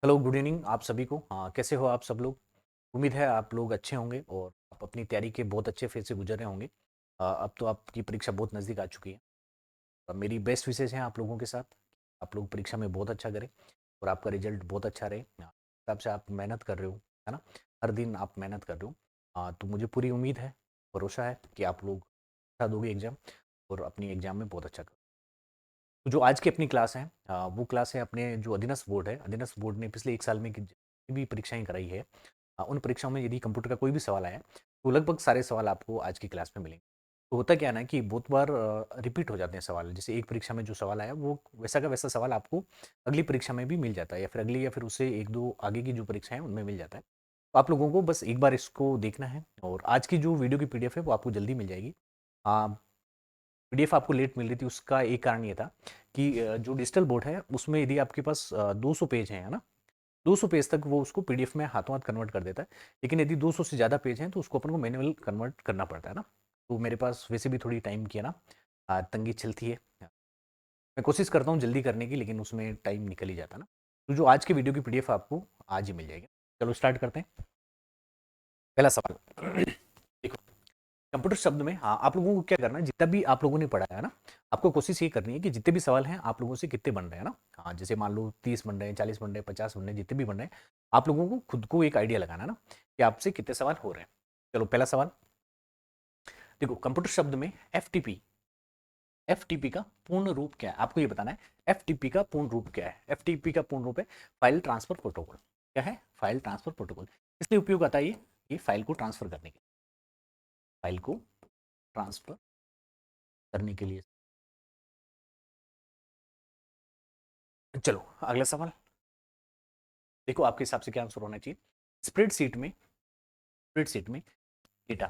Hello, good evening आप सभी को। कैसे हो आप सब लोग? उम्मीद है आप लोग अच्छे होंगे और आप अपनी तैयारी के बहुत अच्छे फेज से गुजर रहे होंगे। अब तो आपकी परीक्षा बहुत नज़दीक आ चुकी है। मेरी बेस्ट विशेष हैं आप लोगों के साथ। आप लोग परीक्षा में बहुत अच्छा करें और आपका रिजल्ट बहुत अच्छा रहे। हिसाब से आप मेहनत कर रहे हो, है ना? हर दिन आप मेहनत कर रहे हो। तो मुझे पूरी उम्मीद है, भरोसा है कि आप लोग अच्छा दोगे एग्जाम और अपनी एग्जाम में बहुत अच्छा करोगे। तो जो आज की अपनी क्लास है, वो क्लास है अपने जो अधीनस्थ बोर्ड है। अधीनस्थ बोर्ड ने पिछले एक साल में जितनी भी परीक्षाएं कराई है, उन परीक्षाओं में यदि कंप्यूटर का कोई भी सवाल आया तो लगभग सारे सवाल आपको आज की क्लास में मिलेंगे। तो होता क्या है ना कि बहुत बार रिपीट हो जाते हैं सवाल। जैसे एक परीक्षा में जो सवाल आया वो वैसा का वैसा सवाल आपको अगली परीक्षा में भी मिल जाता है, या फिर अगली या फिर उससे एक दो आगे की जो परीक्षा है उनमें मिल जाता है। तो आप लोगों को बस एक बार इसको देखना है और आज की जो वीडियो की पीडीएफ है वो आपको जल्दी मिल जाएगी। पीडीएफ आपको लेट मिल रही थी, उसका एक कारण ये था कि जो डिजिटल बोर्ड है उसमें यदि आपके पास 200 पेज हैं, है ना? 200 पेज तक वो उसको पीडीएफ में हाथों हाथ कन्वर्ट कर देता है। लेकिन यदि 200 से ज़्यादा पेज हैं तो उसको अपन को मैनुअल कन्वर्ट करना पड़ता है ना। तो मेरे पास वैसे भी थोड़ी टाइम की है ना, तंगी चलती है। मैं कोशिश करता हूँ जल्दी करने की, लेकिन उसमें टाइम निकल ही जाता है ना। तो जो आज की वीडियो की पीडीएफ आपको आज ही मिल जाएगी। चलो स्टार्ट करते हैं। पहला सवाल देखो, कंप्यूटर शब्द में, हाँ, आप लोगों को क्या करना है, जितना भी आप लोगों ने पढ़ा है ना, आपको कोशिश ये करनी है कि जितने भी सवाल हैं आप लोगों से कितने बन रहे हैं ना। हाँ, जैसे मान लो 30 बन रहे हैं, 40 बन रहे हैं, 50 बन रहे हैं, जितने भी बन रहे हैं, आप लोगों को खुद को एक आइडिया लगाना है ना कि आपसे कितने सवाल हो रहे हैं। चलो पहला सवाल देखो, कंप्यूटर शब्द में एफ टी पी का पूर्ण रूप क्या है, आपको ये बताना है। एफ टी पी का पूर्ण रूप क्या है? एफ टी पी का पूर्ण रूप है फाइल ट्रांसफर प्रोटोकॉल। क्या है? File transfer protocol. इसलिए उपयोग आता है ये फाइल को ट्रांसफर करने के लिए, फाइल को ट्रांसफर करने के लिए। चलो अगला सवाल देखो, आपके हिसाब से क्या आंसर होना चाहिए। स्प्रेडशीट में डेटा,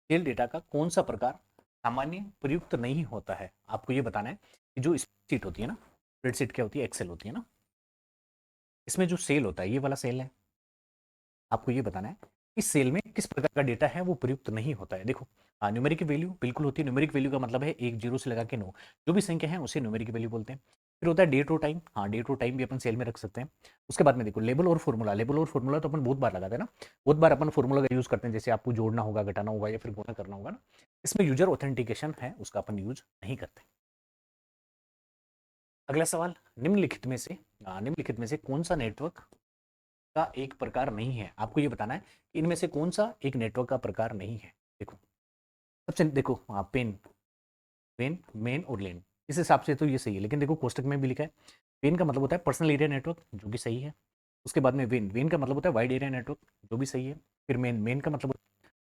सेल डेटा का कौन सा प्रकार सामान्य प्रयुक्त नहीं होता है? आपको ये बताना है कि जो स्प्रेडशीट होती है ना, स्प्रेडशीट क्या होती है? एक्सेल होती है ना। इसमें जो सेल होता है, ये वाला सेल है, आपको ये बताना है इस सेल में किस प्रकार का डेटा है वो प्रयुक्त नहीं होता है। देखो, न्यूमेरिक वैल्यू बिल्कुल होती है। न्यूमेरिक वैल्यू का मतलब है एक जीरो से लगा के 9, जो भी संख्या है उसे न्यूमेरिक वैल्यू बोलते हैं। फिर होता है डेट और टाइम। हाँ, डेट और टाइम भी अपन सेल में रख सकते हैं। उसके बाद में देखो, लेबल और फॉर्मूला। लेबल और फॉर्मूला तो अपन बहुत बार लगाते हैं ना, बहुत बार अपन फॉर्मूला का यूज करते हैं, जैसे आपको जोड़ना होगा, घटाना होगा या फिर गुणा करना होगा ना। इसमें यूजर ऑथेंटिकेशन है, उसका अपन यूज नहीं करते। अगला सवाल, निम्नलिखित में से कौन सा नेटवर्क का एक प्रकार नहीं है? आपको ये बताना है कि इनमें से कौन सा एक नेटवर्क का प्रकार नहीं है। देखो, सबसे देखो, हाँ, पेन, मेन और लेन, इस हिसाब से तो ये सही है। लेकिन देखो, कोष्टक में भी लिखा है पेन का मतलब होता है पर्सनल एरिया नेटवर्क, जो कि सही है। उसके बाद में वेन का मतलब होता है वाइड एरिया नेटवर्क, जो भी सही है। फिर मेन का मतलब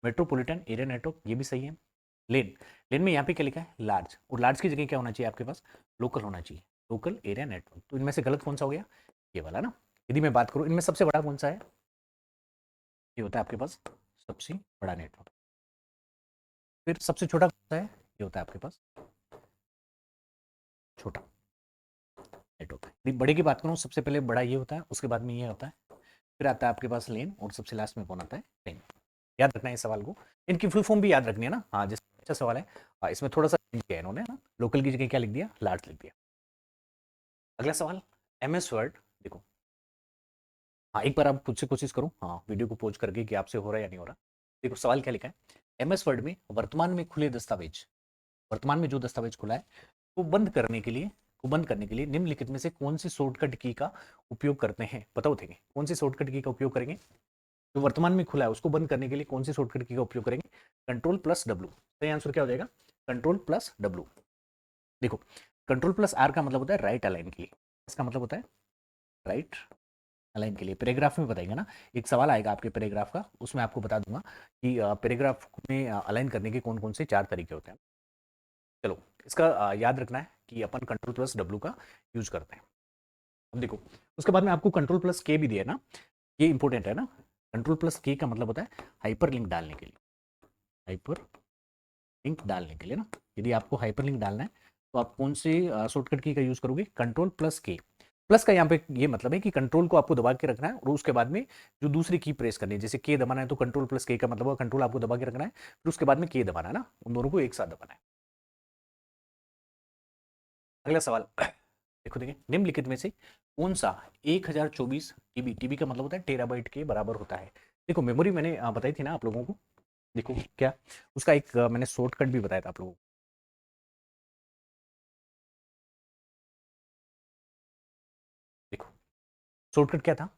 मेट्रोपॉलिटन एरिया नेटवर्क, ये भी सही है। लेन लेन में यहाँ पे क्या लिखा है? लार्ज, और लार्ज की जगह क्या होना चाहिए आपके पास? लोकल होना चाहिए, लोकल एरिया नेटवर्क। तो इनमें से गलत कौन सा हो गया? ये वाला ना। यदि मैं बात करूँ, इनमें सबसे बड़ा कौन सा है? ये होता है आपके पास सबसे बड़ा नेटवर्क। फिर सबसे छोटा कौन सा है? ये होता है आपके पास छोटा नेटवर्क। यदि बड़े की बात करूँ, सबसे पहले बड़ा ये होता है, उसके बाद में ये होता है, फिर आता है आपके पास लेन, और सबसे लास्ट में कौन आता है? लेन। याद रखना है इस सवाल को। इनकी फुल फॉर्म भी याद रखनी है ना। हाँ, जैसे अच्छा सवाल है। इसमें थोड़ा सा चेंज किया है इन्होंने ना, लोकल की जगह क्या लिख दिया? लार्ज लिख दिया। अगला सवाल, एम एस वर्ड। देखो, हाँ, एक बार आप खुद से कोशिश करो, हाँ, वीडियो को पॉज करके कि आपसे हो रहा है या नहीं हो रहा। देखो सवाल क्या लिखा है, एम एस वर्ड में वर्तमान में जो दस्तावेज खुला है वो बंद करने के लिए निम्नलिखित में से कौन सी शॉर्टकट की का उपयोग करते हैं? बताओ थे कौन सी शॉर्टकट की का उपयोग करेंगे? जो वर्तमान में खुला है उसको बंद करने के लिए कौन सी शॉर्टकट की का उपयोग करेंगे? Control plus W. सही आंसर क्या हो जाएगा? Control plus W. देखो, कंट्रोल प्लस आर का मतलब होता है राइट अलाइन के लिए, इसका मतलब होता है राइट अलाइन के लिए। पैराग्राफ में बताएंगे ना, एक सवाल आएगा आपके पैराग्राफ का, उसमें आपको बता दूंगा कि पैराग्राफ में अलाइन करने के कौन कौन से 4 तरीके होते हैं। चलो, इसका याद रखना है कि अपन कंट्रोल प्लस डब्ल्यू का यूज करते हैं। अब देखो, उसके बाद में आपको कंट्रोल प्लस के भी दिया है ना, ये इंपॉर्टेंट है ना। कंट्रोल प्लस के का मतलब होता है हाइपर लिंक डालने के लिए, हाइपर लिंक डालने के लिए ना। यदि आपको हाइपर लिंक डालना है तो आप कौन से शॉर्टकट की का यूज करोगे? कंट्रोल प्लस के। प्लस का यहाँ पे ये मतलब है कि कंट्रोल को आपको दबा के रखना है और उसके बाद में जो दूसरी की प्रेस करनी है, जैसे के दबाना है तो कंट्रोल प्लस के का मतलब कंट्रोल आपको दबा के रखना है, फिर उसके बाद में के दबाना है ना, उन दोनों को एक साथ दबाना है। अगला सवाल, देखो देखिए, निम्नलिखित में से कौन सा 1024 टीबी, टीबी का मतलब होता है टेराबाइट के बराबर होता है। देखो मेमोरी मैंने बताई थी ना आप लोगों को, देखो क्या उसका एक मैंने शॉर्टकट भी बताया था आप लोगों को। देखो शॉर्टकट क्या था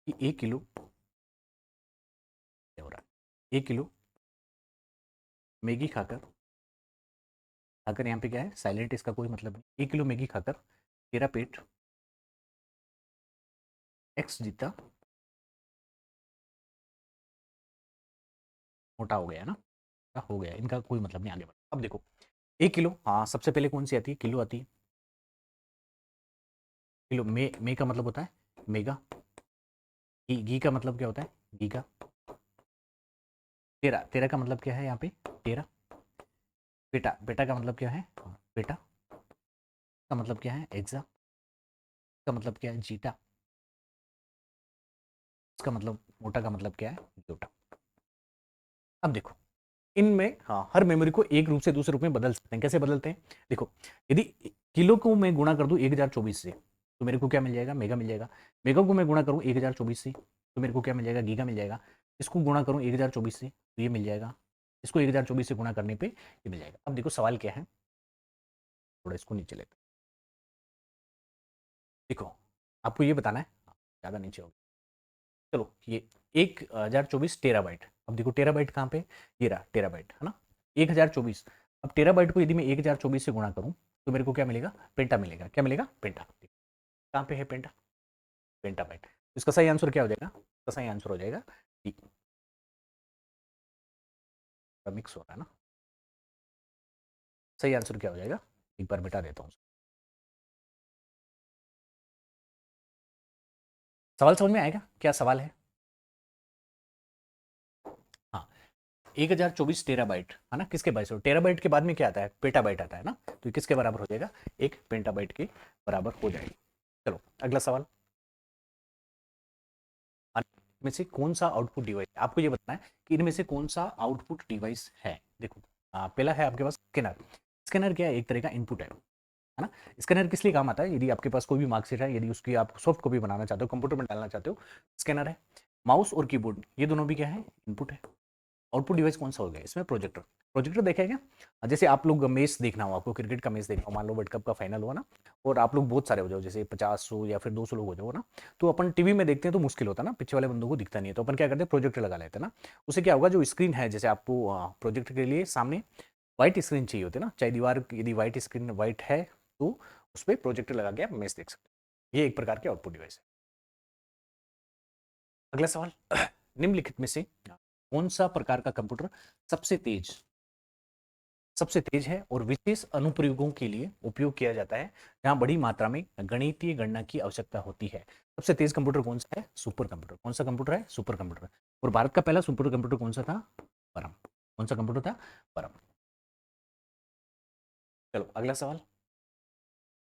कि 1 किलो, क्या हो रहा है, 1 किलो मैगी खाकर, खाकर यहाँ पे क्या है साइलेंट, इसका कोई मतलब नहीं, 1 किलो मैगी खाकर तेरा पेट एक्स जितना मोटा हो गया ना, हो गया, इनका कोई मतलब नहीं, आगे बढ़ो। अब देखो 1 किलो, हाँ सबसे पहले कौन सी आती है, किलो आती है। किलो मे का मतलब होता है मेगा, घी का मतलब क्या होता है गीगा, तेरा तेरा का मतलब क्या है यहाँ पे तेरा, बेटा बेटा का मतलब क्या है बेटा, का मतलब क्या है एग्जा, का मतलब क्या है जीटा, इसका मतलब मोटा का मतलब क्या है जोटा। अब देखो इनमें हाँ हर मेमोरी को एक रूप से दूसरे रूप में बदल सकते हैं, कैसे बदलते हैं, देखो यदि किलो को मैं गुणा कर दूं 1024 से तो मेरे को क्या मिल जाएगा मेगा मिल जाएगा, मेगा को मैं गुणा करूं 1024 से तो मेरे को क्या मिल जाएगा गीगा मिल जाएगा, इसको गुणा करूं 1024 से तो ये मिल जाएगा, इसको 1024 से गुणा करने पे ये मिल जाएगा। अब देखो सवाल क्या है, थोड़ा इसको नीचे लेते हैं। देखो आपको ये बताना है, ज़्यादा नीचे होगा, चलो ये 1024 टेराबाइट, अब देखो टेराबाइट कहाँ पे, ये रहा टेराबाइट है ना 1024। अब टेराबाइट को यदि मैं 1024 से गुणा करूँ तो मेरे को क्या मिलेगा पेंटा मिलेगा, क्या मिलेगा पेंटा, कहाँ पे है पेंटा, पेंटाबाइट। इसका सही आंसर क्या हो जाएगा, इसका सही आंसर हो जाएगा डी, मिक्स हो रहा है ना, सही आंसर क्या हो जाएगा, एक बार मिटा देता हूँ। सवाल समझ में आएगा, क्या सवाल है, हाँ 1024 टेराबाइट है ना, किसके बाईस टेराबाइट के बाद में क्या आता है पेटाबाइट आता है ना, तो ये किसके बराबर हो जाएगा एक पेंटाबाइट के बराबर हो जाएगा। चलो अगला सवाल, में से कौन सा आउटपुट डिवाइस, आपको ये बताना है कि इनमें से कौन सा आउटपुट डिवाइस है। देखो पहला है आपके पास स्कैनर, स्कैनर क्या है एक तरह का इनपुट है ना। स्कैनर किस लिए काम आता है, यदि आपके पास कोई भी मार्कशीट है, यदि उसकी आप सॉफ्ट कॉपी बनाना चाहते हो कंप्यूटर में डालना चाहते हो, स्कैनर है। माउस और कीबोर्ड ये दोनों भी क्या है इनपुट है। आउटपुट डिवाइस कौन सा हो गया इसमें प्रोजेक्टर, प्रोजेक्टर देखा है क्या, जैसे आप लोग मैच देखना हो, आपको क्रिकेट का मैच देखना हो, मान लो वर्ल्ड कप का फाइनल हुआ ना, और आप लोग बहुत सारे हो जाओ, जैसे 50 100 या फिर 200 लोग हो जाओ ना, तो अपन टीवी में देखते हैं तो मुश्किल होता है ना, पीछे वाले बंदों को दिखता नहीं है, तो अपन क्या करते हैं प्रोजेक्टर लगा लेते हैं ना। उससे क्या होगा जो स्क्रीन है, जैसे आपको प्रोजेक्टर के लिए सामने व्हाइट स्क्रीन चाहिए होती है ना, चाहे दीवार यदि व्हाइट स्क्रीन व्हाइट है तो उस पर प्रोजेक्टर लगा के आप मैच देख सकते हैं, ये एक प्रकार के आउटपुट डिवाइस है। अगला सवाल, निम्नलिखित में से कौन सा प्रकार का कंप्यूटर सबसे तेज, सबसे तेज है और विशेष अनुप्रयोगों के लिए उपयोग किया जाता है, जहां बड़ी मात्रा में गणितीय गणना की आवश्यकता होती है। सबसे तेज कंप्यूटर कौन सा है सुपर कंप्यूटर, कौन सा कंप्यूटर है सुपर कंप्यूटर, और भारत का पहला सुपर कंप्यूटर कौन सा था परम, कौन सा कंप्यूटर था परम। चलो अगला सवाल,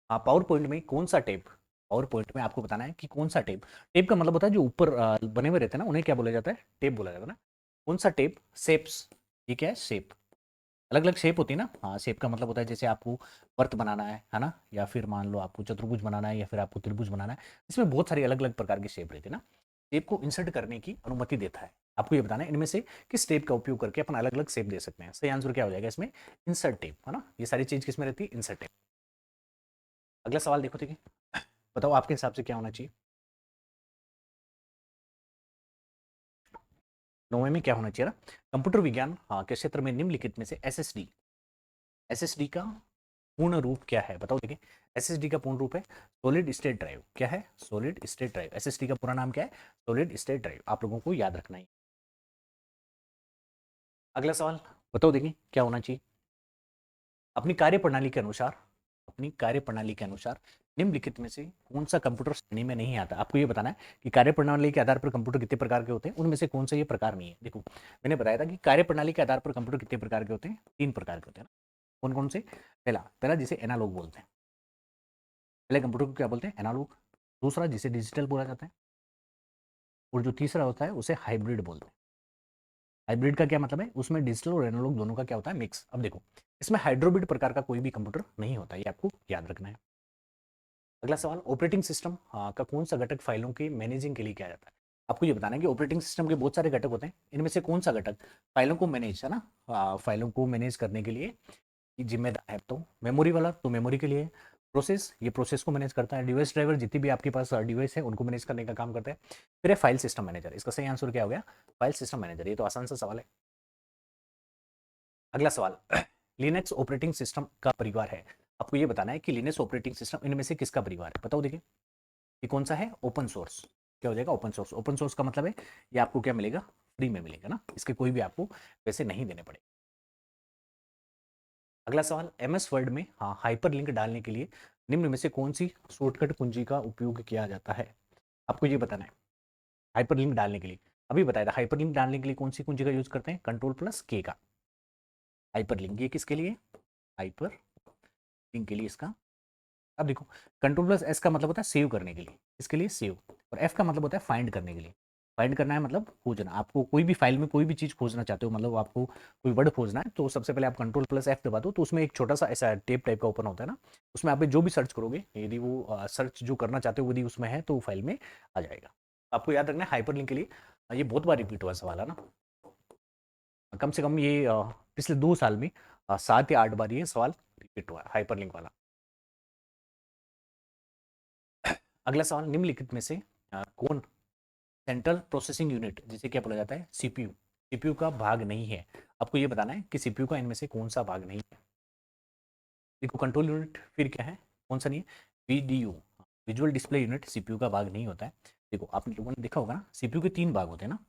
पावर पॉइंट में कौन सा टेप, पावर पॉइंट में आपको बताना है कि कौन सा टेप, टेप का मतलब होता है जो ऊपर बने हुए रहते हैं ना उन्हें क्या बोला जाता है टेप बोला जाता है ना, कौन सा टेप शेप्स, ये क्या है शेप, अलग अलग शेप होती है ना, हाँ शेप का मतलब होता है जैसे आपको वर्त बनाना है ना, या फिर मान लो आपको चतुर्भुज बनाना है या फिर आपको त्रिभुज बनाना है, इसमें बहुत सारी अलग अलग प्रकार की शेप रहती है ना, शेप को इंसर्ट करने की अनुमति देता है। आपको ये बताना है इनमें से किस टेप का उपयोग करके अपन अलग अलग शेप दे सकते हैं, सही आंसर क्या हो जाएगा इसमें इंसर्ट टेप है ना, ये सारी चीज किसमें रहती है इंसर्ट टेप। अगला सवाल देखो ठीक है, बताओ आपके हिसाब से क्या होना चाहिए, नौवें में क्या होना चाहिए ना, कंप्यूटर विज्ञान के क्षेत्र में निम्नलिखित में से एसएसडी, एसएसडी का पूर्ण रूप क्या है बताओ देखिए, एसएसडी का पूर्ण रूप है सॉलिड स्टेट ड्राइव, क्या है सॉलिड स्टेट ड्राइव, एसएसडी का पूरा नाम क्या है सॉलिड स्टेट ड्राइव, आप लोगों को याद रखना है। अगला सवाल बताओ देखिए क्या होना चाहिए, अपनी कार्यप्रणाली के अनुसार, अपनी कार्यप्रणाली के अनुसार निम्नलिखित में से कौन सा कंप्यूटर श्रेणी में नहीं आता, आपको ये बताना है कि कार्यप्रणाली के आधार पर कंप्यूटर कितने प्रकार के होते हैं, उनमें से कौन सा ये प्रकार नहीं है। देखो मैंने बताया था कि कार्यप्रणाली के आधार पर कंप्यूटर कितने प्रकार के होते हैं, 3 प्रकार के होते हैं ना, कौन कौन से, पहला पहला जिसे एनालॉग बोलते हैं, पहले कंप्यूटर को क्या बोलते हैं एनालॉग, दूसरा जिसे डिजिटल बोला जाता है, और जो तीसरा होता है उसे हाइब्रिड बोलते हैं। हाइब्रिड का क्या मतलब है, उसमें डिजिटल और एनालॉग दोनों का क्या होता है मिक्स। अब देखो इसमें हाइड्रोबिट प्रकार का कोई भी कंप्यूटर नहीं होता, ये आपको याद रखना है। अगला सवाल, ऑपरेटिंग सिस्टम का कौन सा घटक फाइलों के मैनेजिंग के लिए किया जाता है? आपको ये बताना है कि ऑपरेटिंग सिस्टम के बहुत सारे घटक होते हैं, इनमें से कौन सा घटक फाइलों को मैनेज, है ना, फाइलों को मैनेज करने के लिए जिम्मेदार है? तो मेमोरी वाला तो मेमोरी के लिए, प्रोसेस ये प्रोसेस को मैनेज करता है, डिवाइस ड्राइवर जितनी भी आपके पास डिवाइस है उनको मैनेज करने का काम करता है, फिर है फाइल सिस्टम मैनेजर। इसका सही आंसर क्या हो गया? File system manager. ये तो आसान सा सवाल है। अगला सवाल, लिनक्स ऑपरेटिंग सिस्टम का परिवार है। आपको ये बताना है कि लिनक्स ऑपरेटिंग सिस्टम इनमें से किसका परिवार है? बताओ देखिए, ये कौन सा है? Open source. क्या हो जाएगा? Open source. ओपन सोर्स का मतलब है ये आपको क्या मिलेगा? फ्री में मिलेगा ना, इसके कोई भी आपको पैसे नहीं देने पड़े। अगला सवाल, एमएस वर्ड में हाँ हाइपर लिंक डालने के लिए निम्न में से कौन सी शॉर्टकट कुंजी का उपयोग किया जाता है? आपको ये बताना है। हाइपर लिंक डालने के लिए अभी बताया था, हाइपर लिंक डालने के लिए कौन सी कुंजी का यूज करते हैं? कंट्रोल प्लस के का। हाइपर लिंक ये किसके लिए? हाइपर लिंक के लिए इसका। अब देखो, कंट्रोल प्लस एस का मतलब होता है सेव करने के लिए, इसके लिए सेव, और एफ का मतलब होता है फाइंड करने के लिए। फाइंड करना है मतलब खोजना, आपको कोई भी फाइल में कोई भी चीज़ खोजना चाहते हो, मतलब आपको कोई वर्ड खोजना है तो सबसे पहले आप कंट्रोल प्लस एफ दबा दो, तो उसमें एक छोटा सा ऐसा टेप टाइप का ओपन होता है ना, उसमें आप जो भी सर्च करोगे, यदि वो सर्च जो करना चाहते हो यदि उसमें है तो फाइल में आ जाएगा। आपको याद रखना है हाइपर लिंक के लिए, ये बहुत बार रिपीट हुआ सवाल है ना, कम से कम ये पिछले 2 साल में 7 या 8 बार ये सवाल रिपीट हुआ है, हाइपर लिंक वाला। अगला सवाल, निम्नलिखित में से कौन सेंट्रल प्रोसेसिंग यूनिट जिसे क्या बोला जाता है? सीपीयू, सीपीयू का भाग नहीं है? आपको ये बताना है कि सीपीयू का इनमें से कौन सा भाग नहीं है। देखो, कंट्रोल यूनिट फिर क्या है, कौन सा नहीं है? VDU, visual display unit CPU का भाग नहीं होता है। देखो, आपने लोगों ने देखा होगा ना, सीपीयू के 3 भाग होते हैं ना।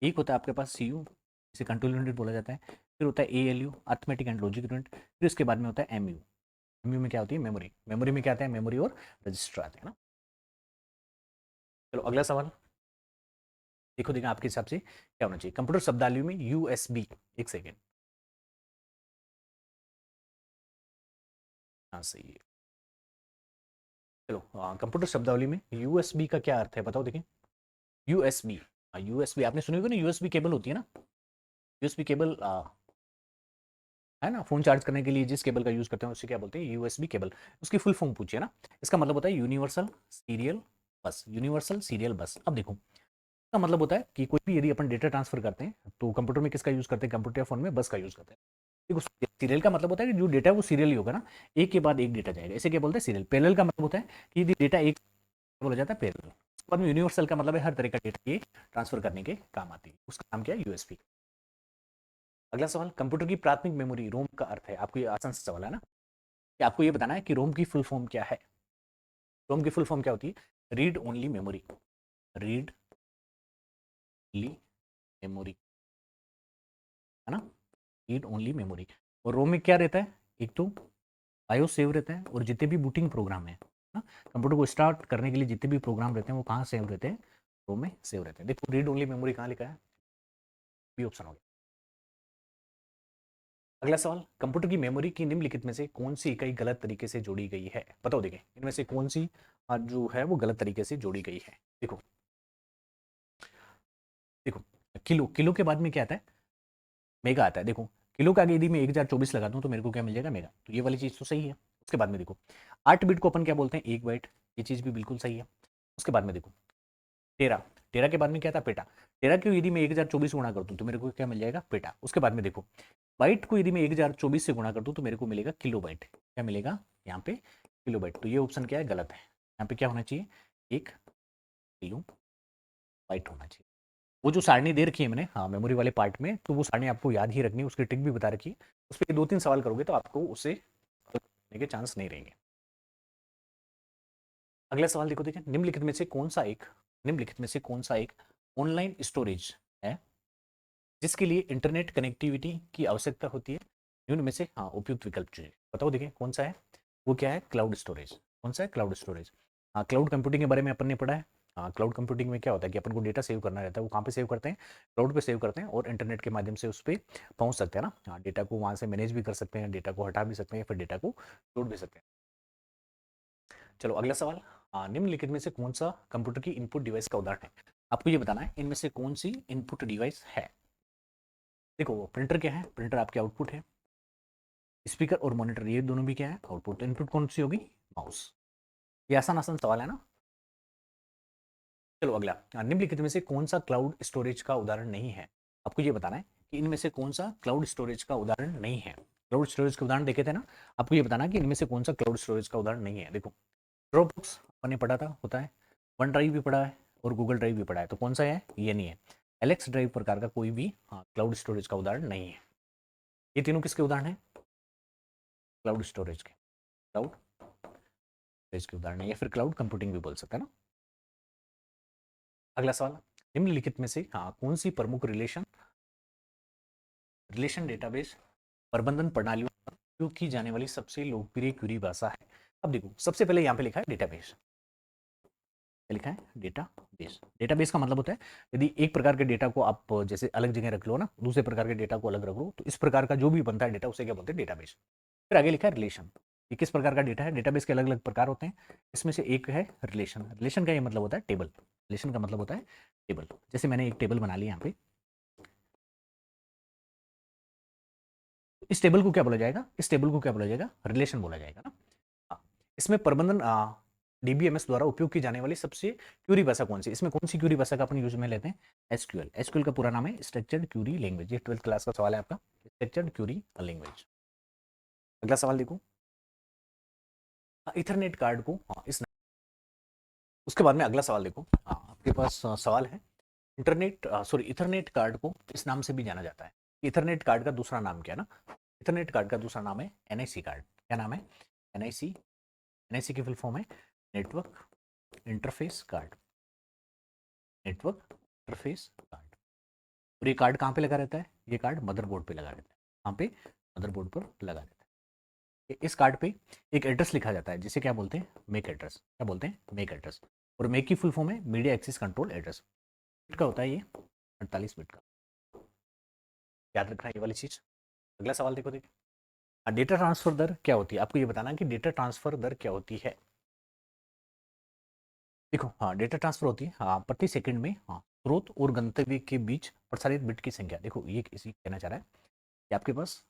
एक होता है आपके पास सीयू, जिसे कंट्रोल यूनिट बोला जाता है, फिर होता है ALU, arithmetic and logic unit, फिर उसके बाद में होता है एमयू। एमयू में क्या होती है? मेमोरी। मेमोरी में क्या आता है? मेमोरी और रजिस्टर आते हैं ना। चलो अगला सवाल, देखो देखो आपके हिसाब से क्या होना चाहिए? कंप्यूटर शब्दावली में यूएसबी, एक सेकेंड, हाँ सही है। चलो, कंप्यूटर शब्दावली में यूएसबी का क्या अर्थ है बताओ देखिए। यूएसबी, यूएसबी आपने सुनी होगी ना, यूएसबी केबल होती है ना, यूएसबी केबल है ना, फोन चार्ज करने के लिए जिस केबल का यूज करते हैं उसे क्या बोलते हैं? USB cable. उसकी फुल फॉर्म पूछिए ना, इसका मतलब होता है यूनिवर्सल सीरियल बस। यूनिवर्सल सीरियल बस। अब देखो, इसका मतलब होता है कि कोई भी यदि अपन डेटा ट्रांसफर करते हैं तो कंप्यूटर में किसका यूज करते हैं? कंप्यूटर या फोन में बस का यूज करते हैं। देखो, सीरियल का मतलब होता है कि जो डेटा है वो सीरियल ही होगा ना, एक के बाद एक डेटा जाएगा, इसे क्या बोलते हैं? सीरियल। पैरेलल का मतलब होता है कि यदि डेटा एक बोला जाता है पैरेलल। उसके बाद में यूनिवर्सल का मतलब है हर तरह का डेटा ये ट्रांसफर करने के काम आती है, उसका नाम क्या है? यूएसबी। अगला सवाल, कंप्यूटर की प्राथमिक मेमोरी रोम का अर्थ है? आपको ये आसान सा सवाल है ना, कि आपको ये बताना है कि रोम की फुल फॉर्म क्या है। रोम की फुल फॉर्म क्या होती है? Read only memory. Read only memory, है ना, रीड ओनली मेमोरी। और रोम में क्या रहता है? एक तो बायो सेव रहता है, और जितने भी बूटिंग प्रोग्राम है ना, कंप्यूटर को स्टार्ट करने के लिए जितने भी प्रोग्राम रहते हैं वो कहाँ सेव रहते हैं? रोम में सेव रहते हैं। देखो, रीड ओनली मेमोरी कहाँ लिखा है? बी ऑप्शन हो गया। अगला सवाल, कंप्यूटर की मेमोरी की निम्नलिखित में से कौन सी इकाई गलत तरीके से जोड़ी गई है? बताओ देखिए, इनमें से कौन सी जो है वो गलत तरीके से जोड़ी गई है? देखो देखो, किलो, किलो के बाद में क्या आता है? मेगा आता है। देखो, किलो का आगे यदि मैं 1024 लगा दूं तो मेरे को क्या मिल जाएगा? मेगा। तो ये वाली चीज तो सही है। उसके बाद में देखो, 8 बिट को अपन क्या बोलते हैं? 1 बाइट। ये चीज भी बिल्कुल सही है। उसके बाद में देखो, तेरह, तेरह के बाद में क्या था? पेटा। तेरह को यदि मैं 1024 गुणा कर दूं तो मेरे को क्या मिल जाएगा? पेटा। उसके बाद में देखो, बाइट को यदि मैं 1024 से गुणा कर दूं तो मेरे को मिलेगा किलो बाइट। क्या मिलेगा यहाँ पे? Kilo byte. तो ये ऑप्शन क्या है? गलत है। यहाँ पे क्या होना चाहिए? 1 किलो बाइट होना चाहिए। वो जो सारणी दे रखी है मैंने, हाँ, मेमोरी वाले पार्ट में, तो वो सारणी आपको याद ही रखनी है, उसकी ट्रिक भी बता रखी है। उस पर 2-3 सवाल करोगे तो आपको उससे के चांस नहीं रहेंगे। अगला सवाल देखो, देखिए, निम्नलिखित में से कौन सा एक ऑनलाइन स्टोरेज है जिसके लिए इंटरनेट कनेक्टिविटी की आवश्यकता होती है? निम्न में से हाँ उपयुक्त विकल्प चुनिए। बताओ देखिए कौन सा है? वो क्या है? Cloud storage. कौन सा है? Cloud storage. हाँ, क्लाउड कंप्यूटिंग के बारे में अपन ने पढ़ा है। हाँ, क्लाउड कंप्यूटिंग में क्या होता है कि अपन को डेटा सेव करना रहता है, वो कहाँ पे सेव करते हैं? क्लाउड पे सेव करते हैं, और इंटरनेट के माध्यम से उस पर पहुंच सकते हैं ना। हाँ, डेटा को वहाँ से मैनेज भी कर सकते हैं, डेटा को हटा भी सकते हैं, फिर डेटा को जोड़ भी सकते हैं। चलो अगला सवाल, निम्नलिखित में से कौन सा कंप्यूटर की इनपुट डिवाइस का उदाहरण है? आपको ये बताना है इनमें से कौन सी इनपुट डिवाइस है। देखो, प्रिंटर क्या है? प्रिंटर आपके आउटपुट है। स्पीकर और मॉनिटर ये दोनों भी क्या है, आउटपुट। इनपुट कौन सी होगी, माउस। ये आसान आसान सवाल है ना। चलो अगला, निम्नलिखित में से कौन सा क्लाउड स्टोरेज का उदाहरण नहीं है। आपको ये बताना है कि इनमें से कौन सा क्लाउड स्टोरेज का उदाहरण नहीं है। क्लाउड स्टोरेज के उदाहरण देखे थे ना, आपको ये बताना कि इनमें से कौन सा क्लाउड स्टोरेज का उदाहरण नहीं है। देखो, ड्रॉपबॉक्स अपने पढ़ा था, होता है। वन ड्राइव भी पढ़ा है और गूगल ड्राइव भी पढ़ा है, तो कौन सा है, ये नहीं है। एलेक्स ड्राइव प्रकार का कोई भी क्लाउड स्टोरेज का उदाहरण नहीं है। ये तीनों किसके उदाहरण है, क्लाउड स्टोरेज के, क्लाउड स्टोरेज के उदाहरण है, या फिर क्लाउड कंप्यूटिंग भी बोल सकते हैं ना। अगला सवाल, निम्नलिखित में से कौन सी प्रमुख रिलेशन रिलेशन डेटाबेस प्रबंधन प्रणालियों में उपयोग की जाने वाली सबसे लोकप्रिय क्वेरी भाषा है। अब देखो, सबसे पहले यहाँ पे लिखा है डेटाबेस, लिखा है डेटाबेस। डेटाबेस का मतलब होता है यदि एक प्रकार के डेटा को आप जैसे अलग जगह रख लो ना, दूसरे प्रकार के डेटा को अलग रख लो, तो इस प्रकार का जो भी बनता है डेटा उसे क्या बोलते हैं, डेटाबेस। फिर आगे लिखा है रिलेशन। ये किस प्रकार का डेटा है, डेटाबेस के अलग अलग प्रकार होते हैं, इसमें से एक है रिलेशन। रिलेशन का ये मतलब होता है टेबल, रिलेशन का मतलब होता है टेबल। जैसे मैंने एक टेबल बना लिया यहाँ पे, इस टेबल को क्या बोला जाएगा, इस टेबल को क्या बोला जाएगा, रिलेशन बोला जाएगा ना। हाँ, इसमें प्रबंधन डीबीएमएस द्वारा उपयोग की जाने वाली सबसे क्यूरी भाषा कौन सी, इसमें कौन सी क्यूरी भाषा का अपन यूज में लेते हैं, एसक्यूएल। एसक्यूएल का पूरा नाम है स्ट्रक्चर्ड क्यूरी लैंग्वेज। ये 12th क्लास का सवाल है आपका, स्ट्रक्चर्ड क्यूरी लैंग्वेज। अगला सवाल देखो, इथरनेट कार्ड को इस, उसके बाद में अगला सवाल देखो, आपके पास सवाल है, इंटरनेट सॉरी इथरनेट कार्ड को इस नाम से भी जाना जाता है। इथरनेट कार्ड का दूसरा नाम क्या है ना, इथरनेट कार्ड का दूसरा नाम है एनआईसी कार्ड। क्या नाम है, एनआईसी। एनआईसी की फुल फॉर्म है network interface card, network interface card. और ये कार्ड कहाँ पे लगा रहता है, ये कार्ड मदरबोर्ड पे लगा रहता है। कहाँ पे, मदरबोर्ड पर लगा रहता है। इस कार्ड पे एक एड्रेस लिखा जाता है जिसे क्या बोलते हैं, मेक एड्रेस। क्या बोलते हैं, मेक एड्रेस। और मेक की फुल फॉर्म है media access control address. Bit का होता है ये 48 बिट का, याद रखना ये वाली चीज। अगला सवाल देखो, देखिए डेटा ट्रांसफर दर क्या होती है। आपको ये बताना कि डेटा ट्रांसफर दर क्या होती है। देखो, डेटा ट्रांसफर होती है प्रति सेकंड में स्रोत और गंतव्य के बीच प्रसारित बिट की संख्या। देखो, ये इसी कहना चाह रहा है कि आपके पास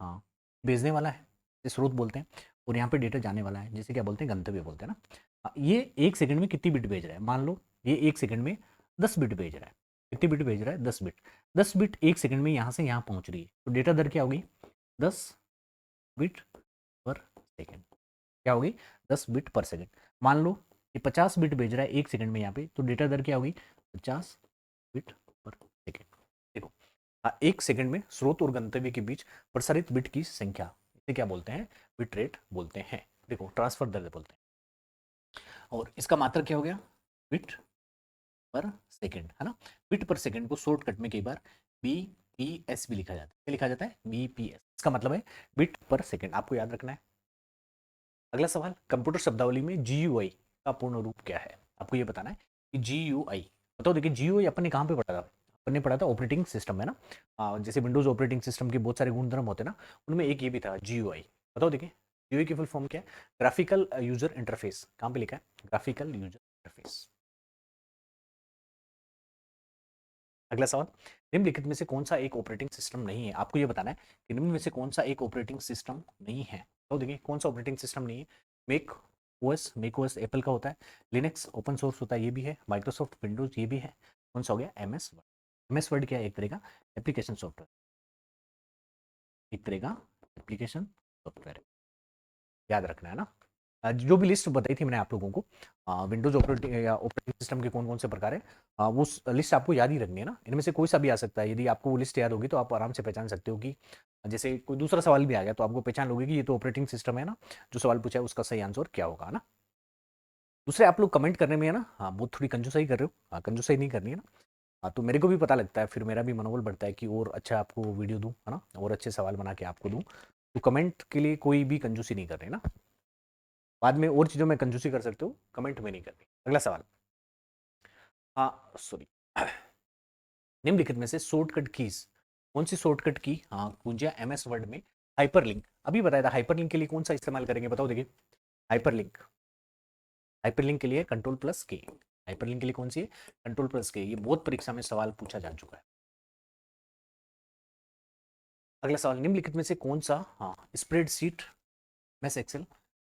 भेजने वाला है, जिसे स्रोत बोलते हैं, और यहाँ पे डेटा जाने वाला है, जिसे क्या बोलते हैं, गंतव्य बोलते हैं ना। ये एक सेकंड में कितनी बिट भेज रहा है, मान लो ये एक सेकंड में 10 बिट भेज रहा है। कितनी बिट भेज रहा है, 10 बिट। 10 बिट एक सेकंड में यहाँ से यहाँ पहुँच रही है, तो डेटा दर क्या होगी, 10 बिट पर सेकंड। क्या होगी, 10 बिट पर सेकंड। मान लो ये 50 बिट भेज रहा है एक सेकंड में यहाँ पे, तो डेटा दर क्या होगी, 50 बिट पर सेकंड। देखो, एक सेकंड में स्रोत और गंतव्य के बीच प्रसारित बिट की संख्या, इसे क्या बोलते हैं, बिट रेट बोलते हैं। देखो, ट्रांसफर दर बोलते हैं। और इसका मात्रक क्या हो गया, बिट पर सेकंड, है ना। बिट पर सेकंड को शॉर्टकट में कई बार बीपीएस भी लिखा जाता है। क्या लिखा जाता है, बीपीएस। इसका मतलब है बिट पर सेकंड, आपको याद रखना है। अगला सवाल, कंप्यूटर शब्दावली में जीयूआई का पूर्ण रूप क्या है। आपको ये बताना है कि जीयूआई बताओ। देखिए, जीयूआई अपन ने कहाँ पे पढ़ा था, अपन ने पढ़ा था ऑपरेटिंग सिस्टम है ना। जैसे विंडोज ऑपरेटिंग सिस्टम के बहुत सारे गुणधर्म होते हैं ना, उनमें एक ये भी था जीयूआई। बताओ, देखिए जीयूआई की फुल फॉर्म क्या है, ग्राफिकल यूजर इंटरफेस। कहाँ पे लिखा है, ग्राफिकल यूजर इंटरफेस। अगला सवाल, निम्नलिखित में से कौन सा एक ऑपरेटिंग सिस्टम नहीं है। आपको ये बताना है कि निम्न में से कौन सा एक ऑपरेटिंग सिस्टम नहीं है। तो देखिए, कौन सा ऑपरेटिंग सिस्टम नहीं है, make OS. Make OS Apple का होता है। लिनक्स ओपन सोर्स होता है, ये भी है। माइक्रोसॉफ्ट विंडोज ये भी है। कौन सा हो गया, एमएस वर्ड। एमएस वर्ड क्या है, एक तरह का एप्लीकेशन सॉफ्टवेयर, एक तरह का एप्लीकेशन सॉफ्टवेयर। याद रखना है ना। जो भी लिस्ट बताई थी मैंने आप लोगों को, विंडोज ऑपरेटिंग या ऑपरेटिंग सिस्टम के कौन कौन से प्रकार है, वो लिस्ट आपको याद ही रखनी है ना। इनमें से कोई सा भी आ सकता है, यदि आपको वो लिस्ट याद होगी तो आप आराम से पहचान सकते हो कि जैसे कोई दूसरा सवाल भी आ गया तो आपको पहचान लोगे कि ये तो ऑपरेटिंग सिस्टम है ना, जो सवाल पूछा है उसका सही आंसर क्या होगा ना। दूसरे, आप लोग कमेंट करने में है ना, बहुत थोड़ी कंजूसाई कर रहे हो। कंजूसाई नहीं करनी है ना। तो मेरे को भी पता लगता है, फिर मेरा भी मनोबल बढ़ता है कि और अच्छा आपको वीडियो दूँ, है ना, और अच्छे सवाल बना के आपको दूँ। तो कमेंट के लिए कोई भी कंजूसी नहीं कर रहे ना। बाद में और चीज़ों में कंजूसी कर सकते हो, कमेंट में नहीं करनी। अगला सवाल, सॉरी, निम्नलिखित में से शॉर्टकट कीज कौन सी शॉर्टकट की कुंजियां एमएस वर्ड में हाइपरलिंक, अभी बताया था हाइपरलिंक के लिए कौन सा इस्तेमाल करेंगे, बताओ। देखिए, हाइपरलिंक, हाइपरलिंक के लिए कंट्रोल प्लस के। हाइपरलिंक के लिए कौन सी है, कंट्रोल प्लस के। ये बहुत परीक्षा में सवाल पूछा जा चुका है। अगला सवाल, निम्नलिखित में से कौन सा स्प्रेडशीट एमएस एक्सेल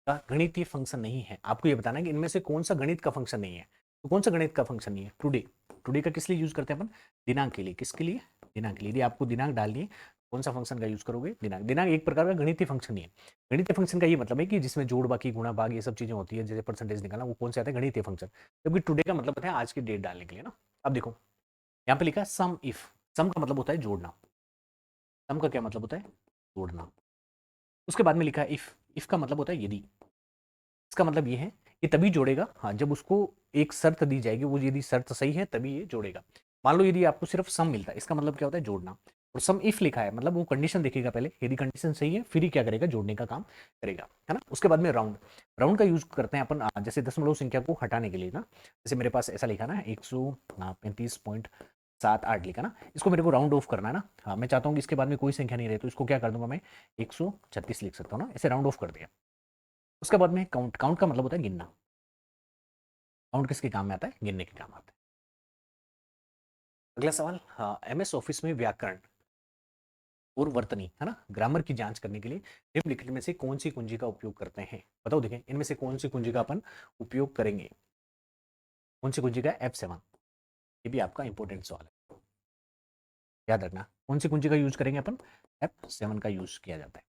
का गणितीय फंक्शन नहीं है? आपको ये बताना है कि इनमें से कौन सा गणित का फंक्शन नहीं है। तो कौन सा गणित का फंक्शन नहीं है? टुडे। टुडे का किस लिए यूज करते हैं अपन? दिनांक के लिए। किसके लिए? दिनांक के लिए। यदि आपको दिनांक डालनी है, कौन सा फंक्शन का यूज करोगे? दिनांक। दिनांक एक प्रकार का गणितीय फंक्शन नहीं है। गणितीय फंक्शन का ये मतलब है कि जिसमें जोड़, बाकी, गुणा, भाग, ये सब चीजें होती है, जैसे परसेंटेज निकालना, वो कौन से आते हैं? गणितीय फंक्शन। जबकि टुडे का मतलब होता है आज की डेट डालने के लिए ना। अब देखो, यहाँ पे लिखा है सम इफ। सम का मतलब होता है जोड़ना। सम का क्या मतलब होता है? जोड़ना। उसके बाद में लिखा है इफ। इफ का मतलब होता है यदि। इसका मतलब ये है कि तभी जोड़ेगा, हाँ, जब उसको एक शर्त दी जाएगी, वो यदि शर्त सही है तभी ये जोड़ेगा। मान लो यदि आपको सिर्फ सम मिलता है, इसका मतलब क्या होता है? जोड़ना। और सम इफ लिखा है मतलब वो कंडीशन देखेगा पहले, यदि कंडीशन सही है फिर ही क्या करेगा? जोड़ने का काम करेगा, है ना। उसके बाद में राउंड। राउंड का यूज करते हैं अपन जैसे दशमलव संख्या को हटाने के लिए ना। जैसे मेरे पास ऐसा लिखा ना 135.78 लिखा ना, इसको मेरे को राउंड ऑफ करना है ना। हाँ, मैं चाहता हूँ कि इसके बाद में कोई संख्या नहीं रहे, तो इसको क्या कर दूंगा मैं? 136 लिख सकता हूँ ना, ऐसे राउंड ऑफ कर दिया। उसके बाद में काउंट। काउंट का मतलब होता है गिनना। काउंट किसके काम में आता है? गिनने के काम आता है। अगला सवाल, हाँ, एमएस ऑफिस में व्याकरण और वर्तनी, है ना, ग्रामर की जांच करने के लिए निम्नलिखित में से कौन सी कुंजी का उपयोग करते हैं? बताओ, देखें इनमें से कौन सी कुंजी का अपन उपयोग करेंगे? कौन सी कुंजी का? F7। ये भी आपका इंपॉर्टेंट सवाल है, याद रखना। कौन सी कुंजी का यूज करेंगे अपन? F7 का यूज किया जाता है।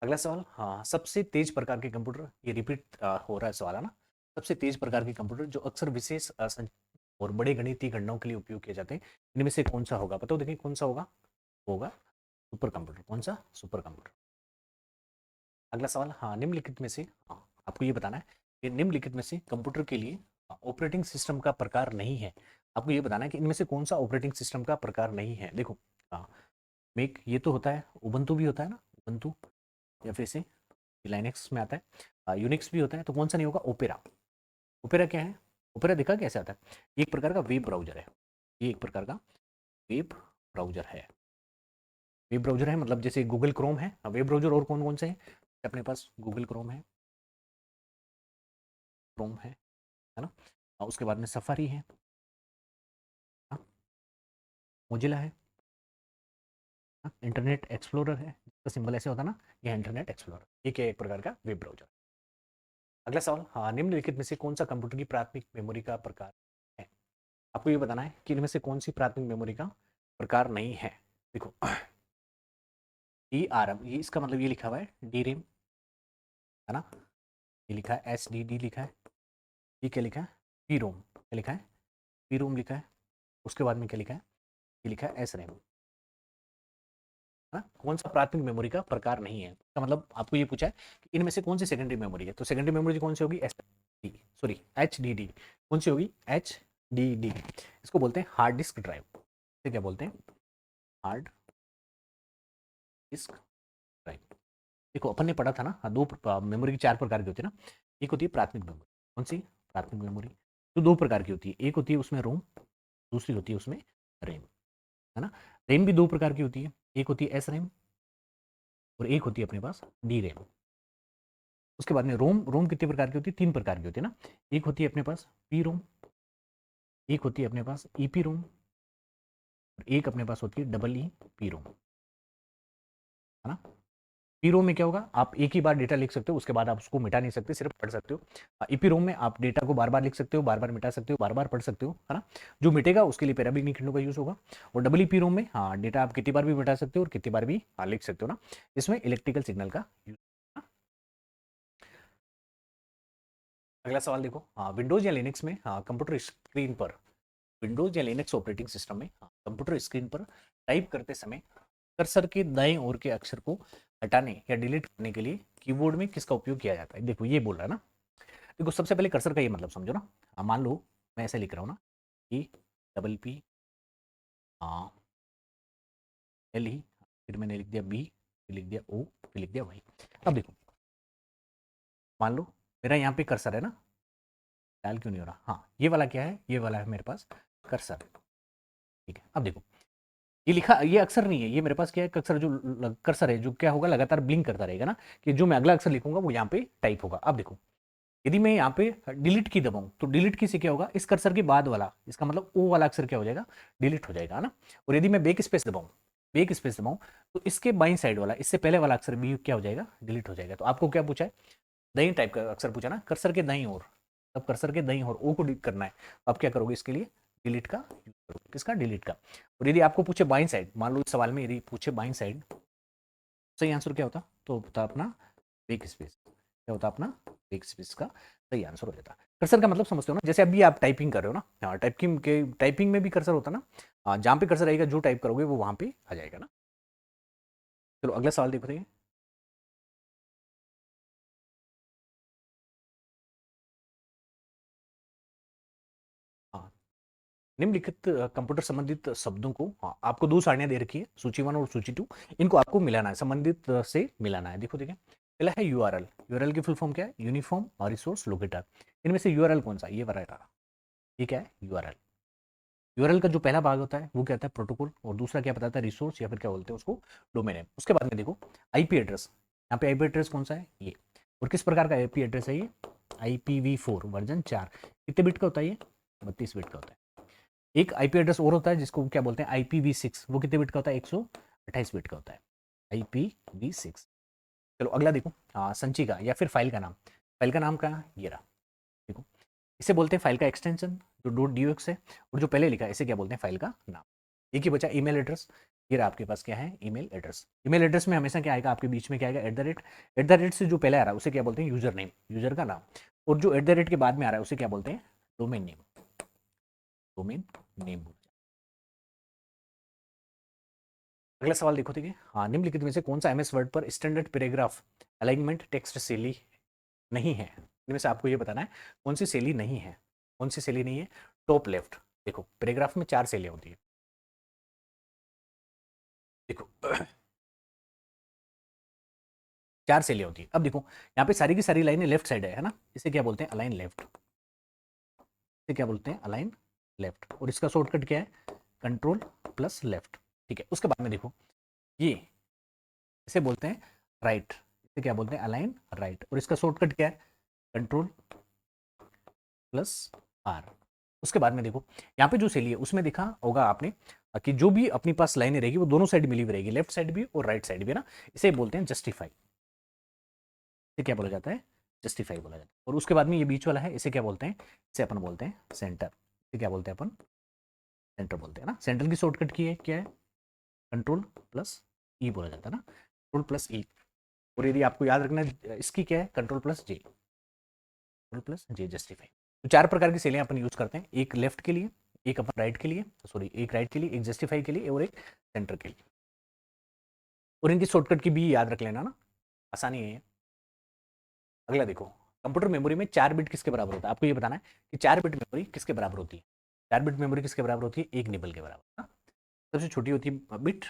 अगला सवाल, हाँ, सबसे तेज प्रकार के कंप्यूटर, ये रिपीट हो रहा है सवाल, है ना। सबसे तेज प्रकार के कंप्यूटर जो अक्सर विशेष और बड़े गणितीय गणनाओं के लिए उपयोग किए जाते हैं, इनमें से कौन सा होगा? बताओ, देखिए कौन सा होगा? होगा सुपर कंप्यूटर। कौन सा? Super computer. अगला सवाल, हाँ, निम्नलिखित में से, हाँ, आपको ये बताना है कि निम्नलिखित में से कंप्यूटर के लिए ऑपरेटिंग सिस्टम का प्रकार नहीं है। आपको ये बताना है कि इनमें से कौन सा ऑपरेटिंग सिस्टम का प्रकार नहीं है। देखो, हाँ, मेक ये तो होता है, उबंटू भी होता है ना, उबंटू, या फिर से लाइनेक्स में आता है, यूनिक्स भी होता है, तो कौन सा नहीं होगा? ओपेरा। ओपेरा क्या है? ओपेरा देखा कैसे आता है? ये एक प्रकार का वेब ब्राउजर है। ये एक प्रकार का वेब ब्राउजर है। वेब ब्राउजर है मतलब जैसे गूगल क्रोम है, वेब ब्राउजर और कौन कौन से हैं अपने पास? गूगल क्रोम है, क्रोम है ना। उसके बाद में सफारी है, मोजिला है, इंटरनेट एक्सप्लोरर है, इसका सिंबल ऐसे होता है ना, ये इंटरनेट एक्सप्लोरर। ये क्या है? एक प्रकार का वेब ब्राउजर। अगला सवाल, हाँ, निम्नलिखित में से कौन सा कंप्यूटर की प्राथमिक मेमोरी का प्रकार है? आपको ये बताना है कि इनमें से कौन सी प्राथमिक मेमोरी का प्रकार नहीं है। देखो, डी आर एम, ये इसका मतलब ये लिखा हुआ है डी रेम, है ना। ये लिखा है एस डी डी लिखा है। ये क्या लिखा है? P ROM. क्या लिखा है? पी रोम लिखा है। उसके बाद में क्या लिखा है? ये लिखा है एस रैम। हाँ, कौन सा प्राथमिक मेमोरी का प्रकार नहीं है? इसका मतलब आपको ये पूछा है कि इनमें से कौन सी सेकेंडरी मेमोरी है, तो सेकेंडरी मेमोरी कौन सी होगी? S D, sorry, H D D. कौन सी होगी? H D D. इसको बोलते हैं हार्ड डिस्क ड्राइव। इसे क्या बोलते हैं? Hard disk drive. देखो, अपन ने पढ़ा था ना, हाँ, दो मेमोरी की चार प्रकार की होती है ना। एक होती है प्राथमिक मेमोरी। कौन सी? प्राथमिक मेमोरी तो दो प्रकार की होती है, एक होती है उसमें रोम, दूसरी होती है उसमें रैम, है ना। रैम भी दो प्रकार की होती है, एक होती है एस रैम और एक होती है अपने पास डी रैम। उसके बाद में रोम। रोम कितने प्रकार की होती है? तीन प्रकार की होती है ना। एक होती है अपने पास पी रोम, एक होती है अपने पास ई पी रोम, और एक अपने पास होती है डबल ई पी रोम, है ना। पी रोम में क्या होगा? आप एक ही बार डेटा लिख सकते हो, उसके बाद आप उसको मिटा नहीं सकते, सिर्फ पढ़ सकते हो। ईपी रोम में आप डेटा को बार बार लिख सकते हो, बार बार मिटा सकते हो, बार बार पढ़ सकते हो, है ना। जो मिटेगा उसके लिए पैराबिक निखंडों का यूज होगा। और डबल ईपी रोम में, हाँ, डेटा आप कितनी बार भी मिटा सकते हो और कितनी बार भी, हाँ, लिख सकते हो ना। इसमें इलेक्ट्रिकल सिग्नल का यूज। अगला सवाल देखो, हाँ, विंडोज या लिनक्स में, हाँ, कंप्यूटर स्क्रीन पर, विंडोज या लिनक्स ऑपरेटिंग सिस्टम में, हाँ, कंप्यूटर स्क्रीन पर टाइप करते समय कर्सर के दाएं ओर के अक्षर को हटाने या डिलीट करने के लिए कीबोर्ड में किसका उपयोग किया जाता है? देखो, ये बोल रहा है ना। देखो, सबसे पहले कर्सर का ये मतलब समझो ना। मान लो मैं ऐसे लिख रहा हूँ ना, ई डबल पी, हाँ, एल ही, फिर मैंने लिख दिया बी, फिर लिख दिया ओ, फिर लिख दिया वाई। अब देखो, मान लो मेरा यहाँ पे कर्सर है ना, डायल क्यों नहीं हो रहा? हाँ, ये वाला क्या है? ये वाला है मेरे पास कर्सर। ठीक है, अब देखो, ये लिखा, ये अक्षर नहीं है, ये मेरे पास क्या है? कर्सर। जो कर्सर है, जो क्या होगा? लगातार ब्लिंक करता रहेगा ना, कि जो मैं अगला अक्षर लिखूंगा वो यहाँ पे टाइप होगा। अब देखो, यदि मैं यहाँ पे डिलीट की दबाऊं, तो डिलीट की से क्या होगा? इस कर्सर के बाद वाला, इसका मतलब ओ वाला अक्षर क्या हो जाएगा? डिलीट हो जाएगा, है ना। और यदि मैं बैक स्पेस दबाऊं, बैक स्पेस दबाऊं तो इसके बाईं साइड वाला, इससे पहले वाला अक्षर भी क्या हो जाएगा, डिलीट हो जाएगा। तो आपको क्या पूछा है, दाईं टाइप का अक्षर पूछा ना, कर्सर के दाईं ओर, तब कर्सर के दाईं ओर ओ को डिलीट करना है। तो आप क्या करोगे इसके लिए, डिलीट का यूज करोगे, किसका, डिलीट का। और यदि आपको पूछे बाईं साइड, मान लो इस सवाल में यदि पूछे बाईं साइड, सही आंसर क्या होता, तो होता अपना बैक स्पेस, क्या होता अपना बैक स्पेस का सही आंसर हो जाता। कर्सर का मतलब समझते हो ना, जैसे अभी आप टाइपिंग कर रहे हो ना, हाँ, टाइपिंग में भी कर्सर होता ना, हाँ, जहाँ पे कर्सर रहेगा जो टाइप करोगे वो वहाँ पे आ जाएगा ना। चलो अगला सवाल देखो, देखिए। हाँ, निम्नलिखित कंप्यूटर संबंधित शब्दों को, हाँ, आपको दो सारणियां दे रखी है, सूची 1 और सूची 2, इनको आपको मिलाना है, संबंधित से मिलाना है। देखो देखिए, पहला है यूआरएल, यूआरएल की फुल फॉर्म क्या है, यूनिफॉर्म और रिसोर्स लोकेटर। इनमें से यूआरएल कौन सा, ये वाला, ये क्या है यूआरएल। यूआरएल का जो पहला भाग होता है वो क्या होता है, प्रोटोकॉल, और दूसरा क्या बताता है, रिसोर्स, या फिर क्या बोलते हैं उसको, डोमेन है। उसके बाद में देखो आईपी एड्रेस, यहाँ पे आईपी एड्रेस कौन सा है, ये, और किस प्रकार का आईपी एड्रेस है ये, IPv4 वर्जन 4, कितने बिट का होता है ये, 32 बिट का होता है। एक आईपी एड्रेस और होता है जिसको क्या बोलते हैं, IPv6, वो कितने बिट का होता है, 128 बिट का होता है, IPv6। चलो अगला देखो, संचिका या फिर फाइल का नाम का ये रहा, देखो, इसे बोलते हैं फाइल का एक्सटेंशन, जो .docs है, और जो पहले लिखा है इसे क्या बोलते हैं, फाइल का नाम। एक ही बचा ईमेल एड्रेस, ये रहा आपके पास क्या है, ईमेल एड्रेस। ईमेल एड्रेस में हमेशा क्या आएगा, आपके बीच में क्या आएगा, @, से जो पहले आ रहा है उसे क्या बोलते हैं, यूजर नेम, यूजर का नाम, और जो @ के बाद में आ रहा है उसे क्या बोलते हैं, डोमेन नेम, डोमेन नेम। अगला सवाल देखो, ठीक है, हाँ, निम्नलिखित में से कौन सा MS वर्ड पर स्टैंडर्ड पैराग्राफ अलाइनमेंट टेक्स्ट शैली नहीं है, इनमें से आपको ये बताना है कौन सी शैली नहीं है, कौन सी शैली नहीं है। टॉप लेफ्ट, देखो पैराग्राफ में 4 शैलियां होती है, देखो 4 शैलियां होती है। अब देखो यहाँ पे सारी की सारी लाइनें लेफ्ट साइड है ना, इसे क्या बोलते हैं, अलाइन लेफ्ट, इसे क्या बोलते हैं, अलाइन लेफ्ट, और इसका शॉर्टकट क्या है, कंट्रोल+लेफ्ट। ठीक है, उसके बाद में देखो ये, इसे बोलते हैं राइट, इसे क्या बोलते हैं, अलाइन राइट, और इसका शॉर्टकट क्या है, Ctrl+R। उसके बाद में देखो यहाँ पे जो शैली है उसमें देखा होगा आपने कि जो भी अपनी पास लाइनें रहेगी वो दोनों साइड मिली हुई रहेगी, लेफ्ट साइड भी और राइट साइड भी ना, इसे बोलते हैं जस्टिफाई, इसे क्या बोला जाता है, जस्टिफाई बोला जाता है। और उसके बाद में ये बीच वाला है, इसे क्या बोलते हैं, इसे अपन बोलते हैं सेंटर, इसे क्या बोलते हैं अपन, सेंटर बोलते हैं ना। सेंटर की शॉर्टकट की है क्या है, Ctrl+E बोला जाता है ना, Ctrl+E। और यदि आपको याद रखना है इसकी क्या है, Ctrl+J, Ctrl+J जस्टिफाई। तो 4 प्रकार की शैलियां अपन यूज करते हैं, एक लेफ्ट के लिए, एक अपन राइट के लिए, सॉरी एक राइट के लिए, एक जस्टिफाई के लिए, और एक सेंटर के लिए। और इनकी शॉर्टकट की भी याद रख लेना ना, आसानी है ये। अगला देखो, कंप्यूटर मेमोरी में 4 बिट किसके बराबर होता है, आपको ये बताना है कि 4 बिट मेमोरी किसके बराबर होती है। 4 बिट मेमोरी किसके बराबर होती है, एक निबल के बराबर ना। सबसे छोटी होती है बिट,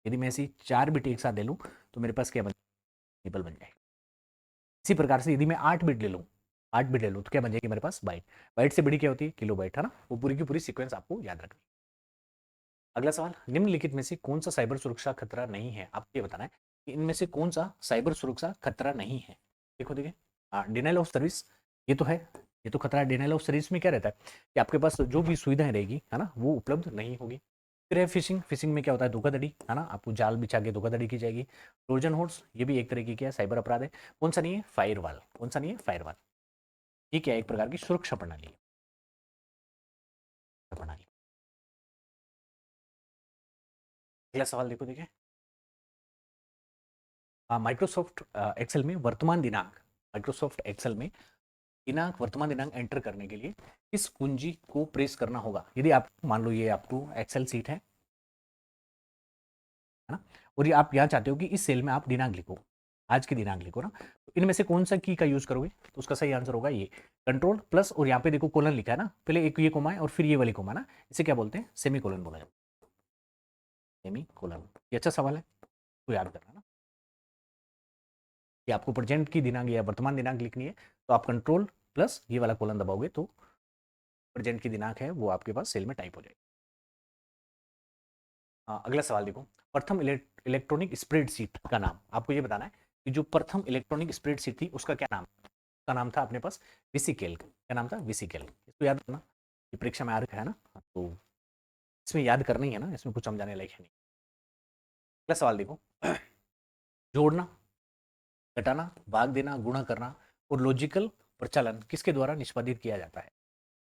यदि मैं ऐसी 4 बिट एक साथ ले लूँ तो मेरे पास क्या बन, निबल बन जाएगी। इसी प्रकार से यदि मैं 8 बिट ले लूँ, 8 बिट ले लूँ तो क्या बन जाएगी मेरे पास, बाइट। बाइट से बड़ी क्या होती है, किलो बाइट, है ना। वो पूरी की पूरी सीक्वेंस आपको याद रखनी। अगला सवाल, निम्नलिखित में से कौन सा साइबर सुरक्षा खतरा नहीं है, आपको ये बताना है कि इनमें से कौन सा साइबर सुरक्षा खतरा नहीं है। देखो देखिए, डिनाइल ऑफ सर्विस, ये तो है, ये तो खतरा है। डिनाइल ऑफ सर्विस में क्या रहता है कि आपके पास जो भी सुविधाएं रहेगी, है ना, वो उपलब्ध नहीं होगी। फिर है फिशिंग, फिशिंग में क्या होता है, धोखाधड़ी, है ना, आपको जाल बिछा के धोखाधड़ी की जाएगी। ट्रोजन हॉर्स, ये भी एक तरीके की है साइबर अपराध है। कौन सा नहीं है, फायरवॉल, कौन सा नहीं है, फायरवॉल। ये क्या है, एक प्रकार की सुरक्षा प्रणाली है, प्रणाली। अगला सवाल देखो देखिए, माइक्रोसॉफ्ट एक्सेल में वर्तमान दिनांक, माइक्रोसॉफ्ट एक्सेल में दिनांक, वर्तमान दिनांक एंटर करने के लिए किस कुंजी को प्रेस करना होगा। यदि आप मान लो ये आपको एक्सेल सीट है ना, और ये आप यहाँ चाहते हो कि इस सेल में आप दिनांक लिखो, आज की दिनांक लिखो ना, तो इनमें से कौन सा की का यूज करोगे, तो उसका सही आंसर होगा ये कंट्रोल+, और यहाँ पे देखो कोलन लिखा है ना, पहले एक ये कोमा है और फिर ये वाली कोमा ना, इसे क्या बोलते हैं, सेमी कोलन बोला जाता है, सेमी कोलन। ये अच्छा सवाल है, तो याद करना ना, कि आपको प्रेजेंट की दिनांक या वर्तमान दिनांक लिखनी है, तो आप कंट्रोल+ ये वाला कोलन दबाओगे तो प्रेजेंट की दिनांक है वो आपके पास सेल में टाइप हो जाएगी। अगला सवाल देखो, प्रथम इलेक्ट्रॉनिक स्प्रेडशीट का नाम, आपको ये बताना है कि जो प्रथम इलेक्ट्रॉनिक स्प्रेडशीट थी उसका क्या नाम, उसका नाम था अपने पास विसिकेल, क्या नाम था, विसिकेल। इसको याद रखना, ये परीक्षा में आ रखा है ना, तो इसमें याद करना ही है ना, इसमें कुछ समझाने लायक है नहीं। अगला सवाल देखो, जोड़ना, घटाना, भाग देना, गुणा करना और लॉजिकल प्रचालन किसके द्वारा निष्पादित किया जाता है?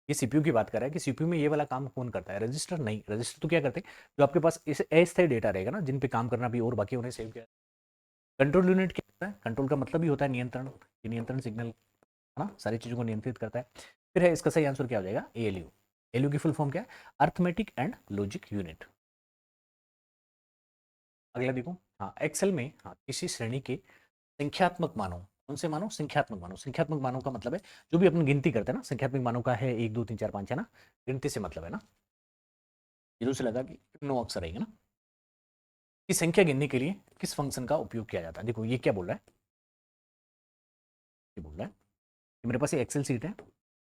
ये सीपीयू की बात कर रहा है कि सीपीयू में ये वाला काम कौन करता है? रजिस्टर नहीं, रजिस्टर तो क्या करते हैं, जो आपके पास इस अस्थायी डेटा रहेगा ना, जिन पे काम करना भी और बाकी उन्हें सेव किया। कंट्रोल यूनिट क्या होता है? कंट्रोल का मतलब ही होता है नियंत्रण, ये नियंत्रण सिग्नल है ना, सारी चीजों को नियंत्रित करता है। फिर है, इसका सही आंसर क्या हो जाएगा? एएलयू। एलयू की फुल फॉर्म क्या है? Arithmetic and logic unit. अगला देखो, हाँ एक्सेल में, हाँ किसी श्रेणी के संख्यात्मक मानों, कौन से मानों? संख्यात्मक मानों। संख्यात्मक मानों का मतलब है जो भी अपन गिनती करते हैं ना, संख्यात्मक मानों का है 1 2 3 4 5 है ना, गिनती से मतलब है ना, जीरो से लगा कि 9 अक्षर रहेंगे ना, कि संख्या गिनने के लिए किस फंक्शन का उपयोग किया जाता है? देखो ये क्या बोल रहा है, ये बोल रहा है कि मेरे पास ये एक्सेल सीट है,